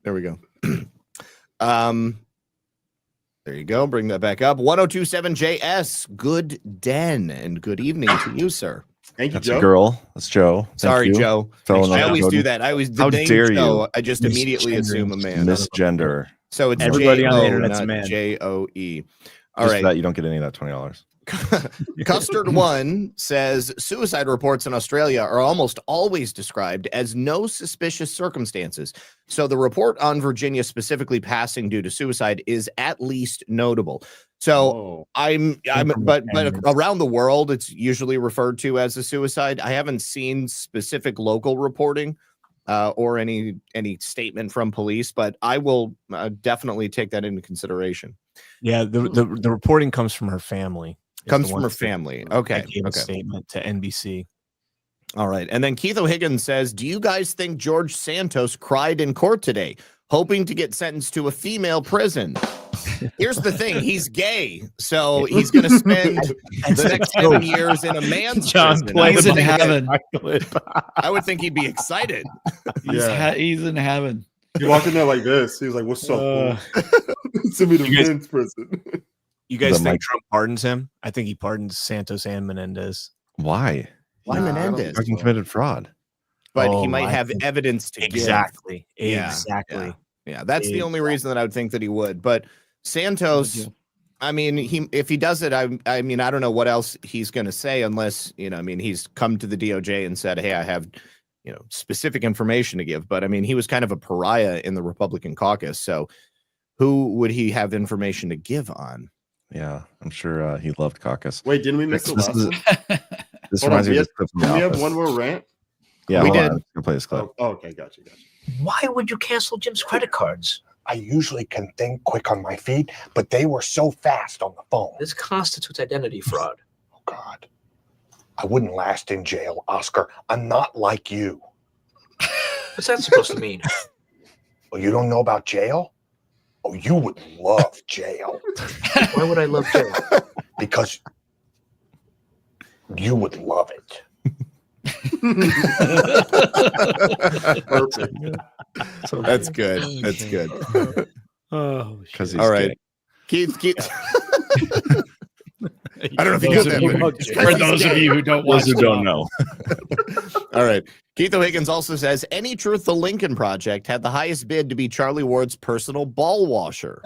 there we go. There you go. Bring that back up. 1027 JS. Good den and good evening to you, sir. thank you, That's Joe. a girl. That's Joe. Thank Sorry, you. Joe. Fellow I always North do Dakota. that. I always How dare Joe, you. I just immediately assume a man. Misgender. So it's Everybody on the J-O, internet's a not man. J-O-E. All Just right. for that you don't get any of that $20. Custard One says suicide reports in Australia are almost always described as no suspicious circumstances. So the report on Virginia specifically passing due to suicide is at least notable. So Oh, but around the world, it's usually referred to as a suicide. I haven't seen specific local reporting or any statement from police, but I will definitely take that into consideration. Yeah, the reporting comes from her family. It's Comes the from ones her family. that Okay. gave a Okay. statement to NBC. All right. And then Keith O'Higgins says, do you guys think George Santos cried in court today, hoping to get sentenced to a female prison? here's the thing: he's gay, so he's going to spend the next 7 years in a man's prison. He's in heaven. I would think he'd be excited. He's in heaven. He walked in there like this. He was like, "What's up? Send me to men's prison." You guys think Trump pardons him? I think he pardons Santos and Menendez. Why? Why Menendez? Fucking committed fraud. But he might have evidence to exactly. give. Exactly. Yeah, that's the only reason that I would think that he would. But Santos, I mean, if he does it, I mean, I don't know what else he's going to say unless, I mean, he's come to the DOJ and said, hey, I have, specific information to give. But I mean, he was kind of a pariah in the Republican caucus. So who would he have information to give on? Yeah, I'm sure he loved caucus. Wait, didn't we miss the last one? This reminds me of this clip from The Do we have Office. one more rant? Yeah, we hold did. on. Let's play this clip. Oh, okay, gotcha. Why would you cancel Jim's credit cards? I usually can think quick on my feet, but they were so fast on the phone. This constitutes identity fraud. Oh, God. I wouldn't last in jail, Oscar. I'm not like you. What's that supposed to mean? Well, you don't know about jail? Oh, you would love jail. Why would I love jail? Because you would love it. Perfect. So that's good. That's good. Oh, because all right. Keith. I don't know if you got that. For those of you who don't watch, Those who don't know. All right. Keith O'Higgins also says, any truth the Lincoln Project had the highest bid to be Charlie Ward's personal ball washer.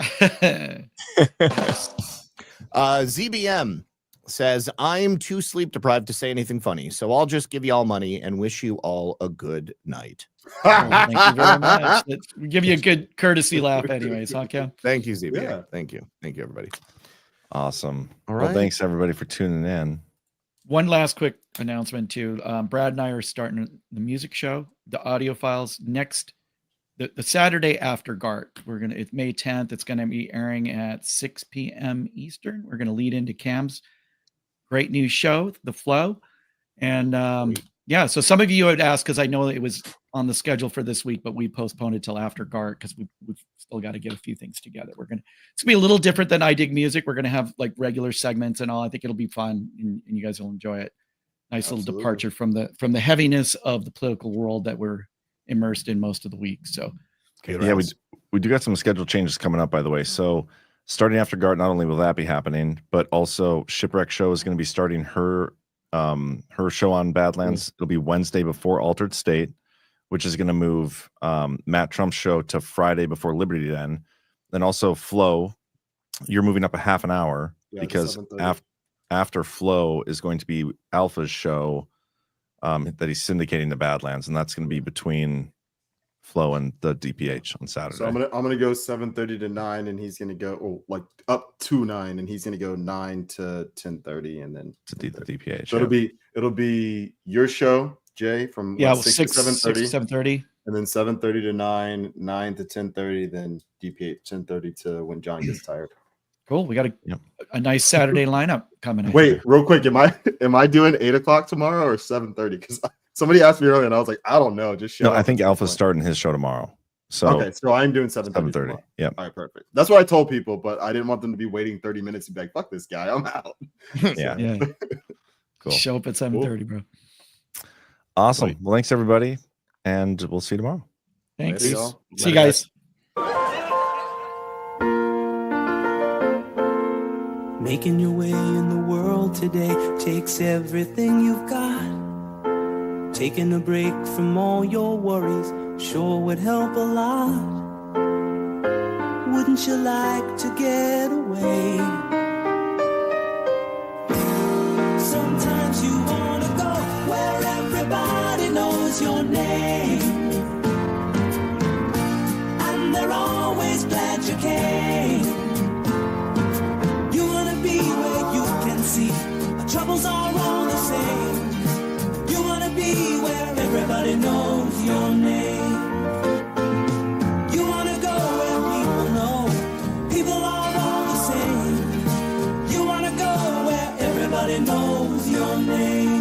ZBM says, I'm too sleep deprived to say anything funny, so I'll just give you all money and wish you all a good night. Thank you very much. We give you a good courtesy laugh anyways, huh, Cam? Thank you, ZBM. Yeah. Thank you, everybody. Awesome. All Well, right. thanks everybody for tuning in. One last quick announcement too. Brad and I are starting the music show, the audio files next the Saturday after GART. It's May 10th. It's going to be airing at 6 p.m. Eastern. We're going to lead into Cam's great new show, The Flow. And so some of you had asked, because I know it was on the schedule for this week, but we postponed it till after GART because we've still got to get a few things together. It's going to be a little different than I Dig Music. We're going to have like regular segments and all. I think it'll be fun and you guys will enjoy it. Nice Absolutely. little departure from the heaviness of the political world that we're immersed in most of the week. So Yeah, we do got some schedule changes coming up, by the way. So starting after GART, not only will that be happening, but also Shipwreck Show is going to be starting her show on Badlands. It'll be Wednesday before Altered State, which is going to move Matt Trump's show to Friday before Liberty Den. Then also Flow, you're moving up a half an hour because after Flow is going to be Alpha's show that he's syndicating to Badlands, and that's going to be between Flow and the DPH on Saturday. So I'm gonna go 7:30 to 9, and he's gonna go up to 9, and he's gonna go 9 to 10:30, and then to the DPH. So it'll be your show, Jay, from 6 to 7:30, and then 7:30 to 9, 9 to 10:30, then DPH 10:30 to when John gets tired. cool. We got a nice Saturday lineup coming in. Wait, real quick, am I doing 8 o'clock tomorrow or 7:30? Because somebody asked me earlier, and I was like, I don't know. Just show. No, I think Alpha's starting his show tomorrow. So okay, so I'm doing 7:30. Yeah. All right, perfect. That's what I told people, but I didn't want them to be waiting 30 minutes and be like, "Fuck this guy, I'm out." Yeah. Cool. Show up at 7:30, bro. Awesome. Well, thanks everybody, and we'll see you tomorrow. Thanks. Later, y'all. See you guys. Making your way in the world today takes everything you've got. Taking a break from all your worries sure would help a lot. Wouldn't you like to get away? Sometimes you wanna go where everybody knows your name, and they're always glad you came. You wanna be where you can see our troubles are all the same. You wanna be where everybody knows your name. You wanna go where people know people are all the same. You wanna go where everybody knows your name.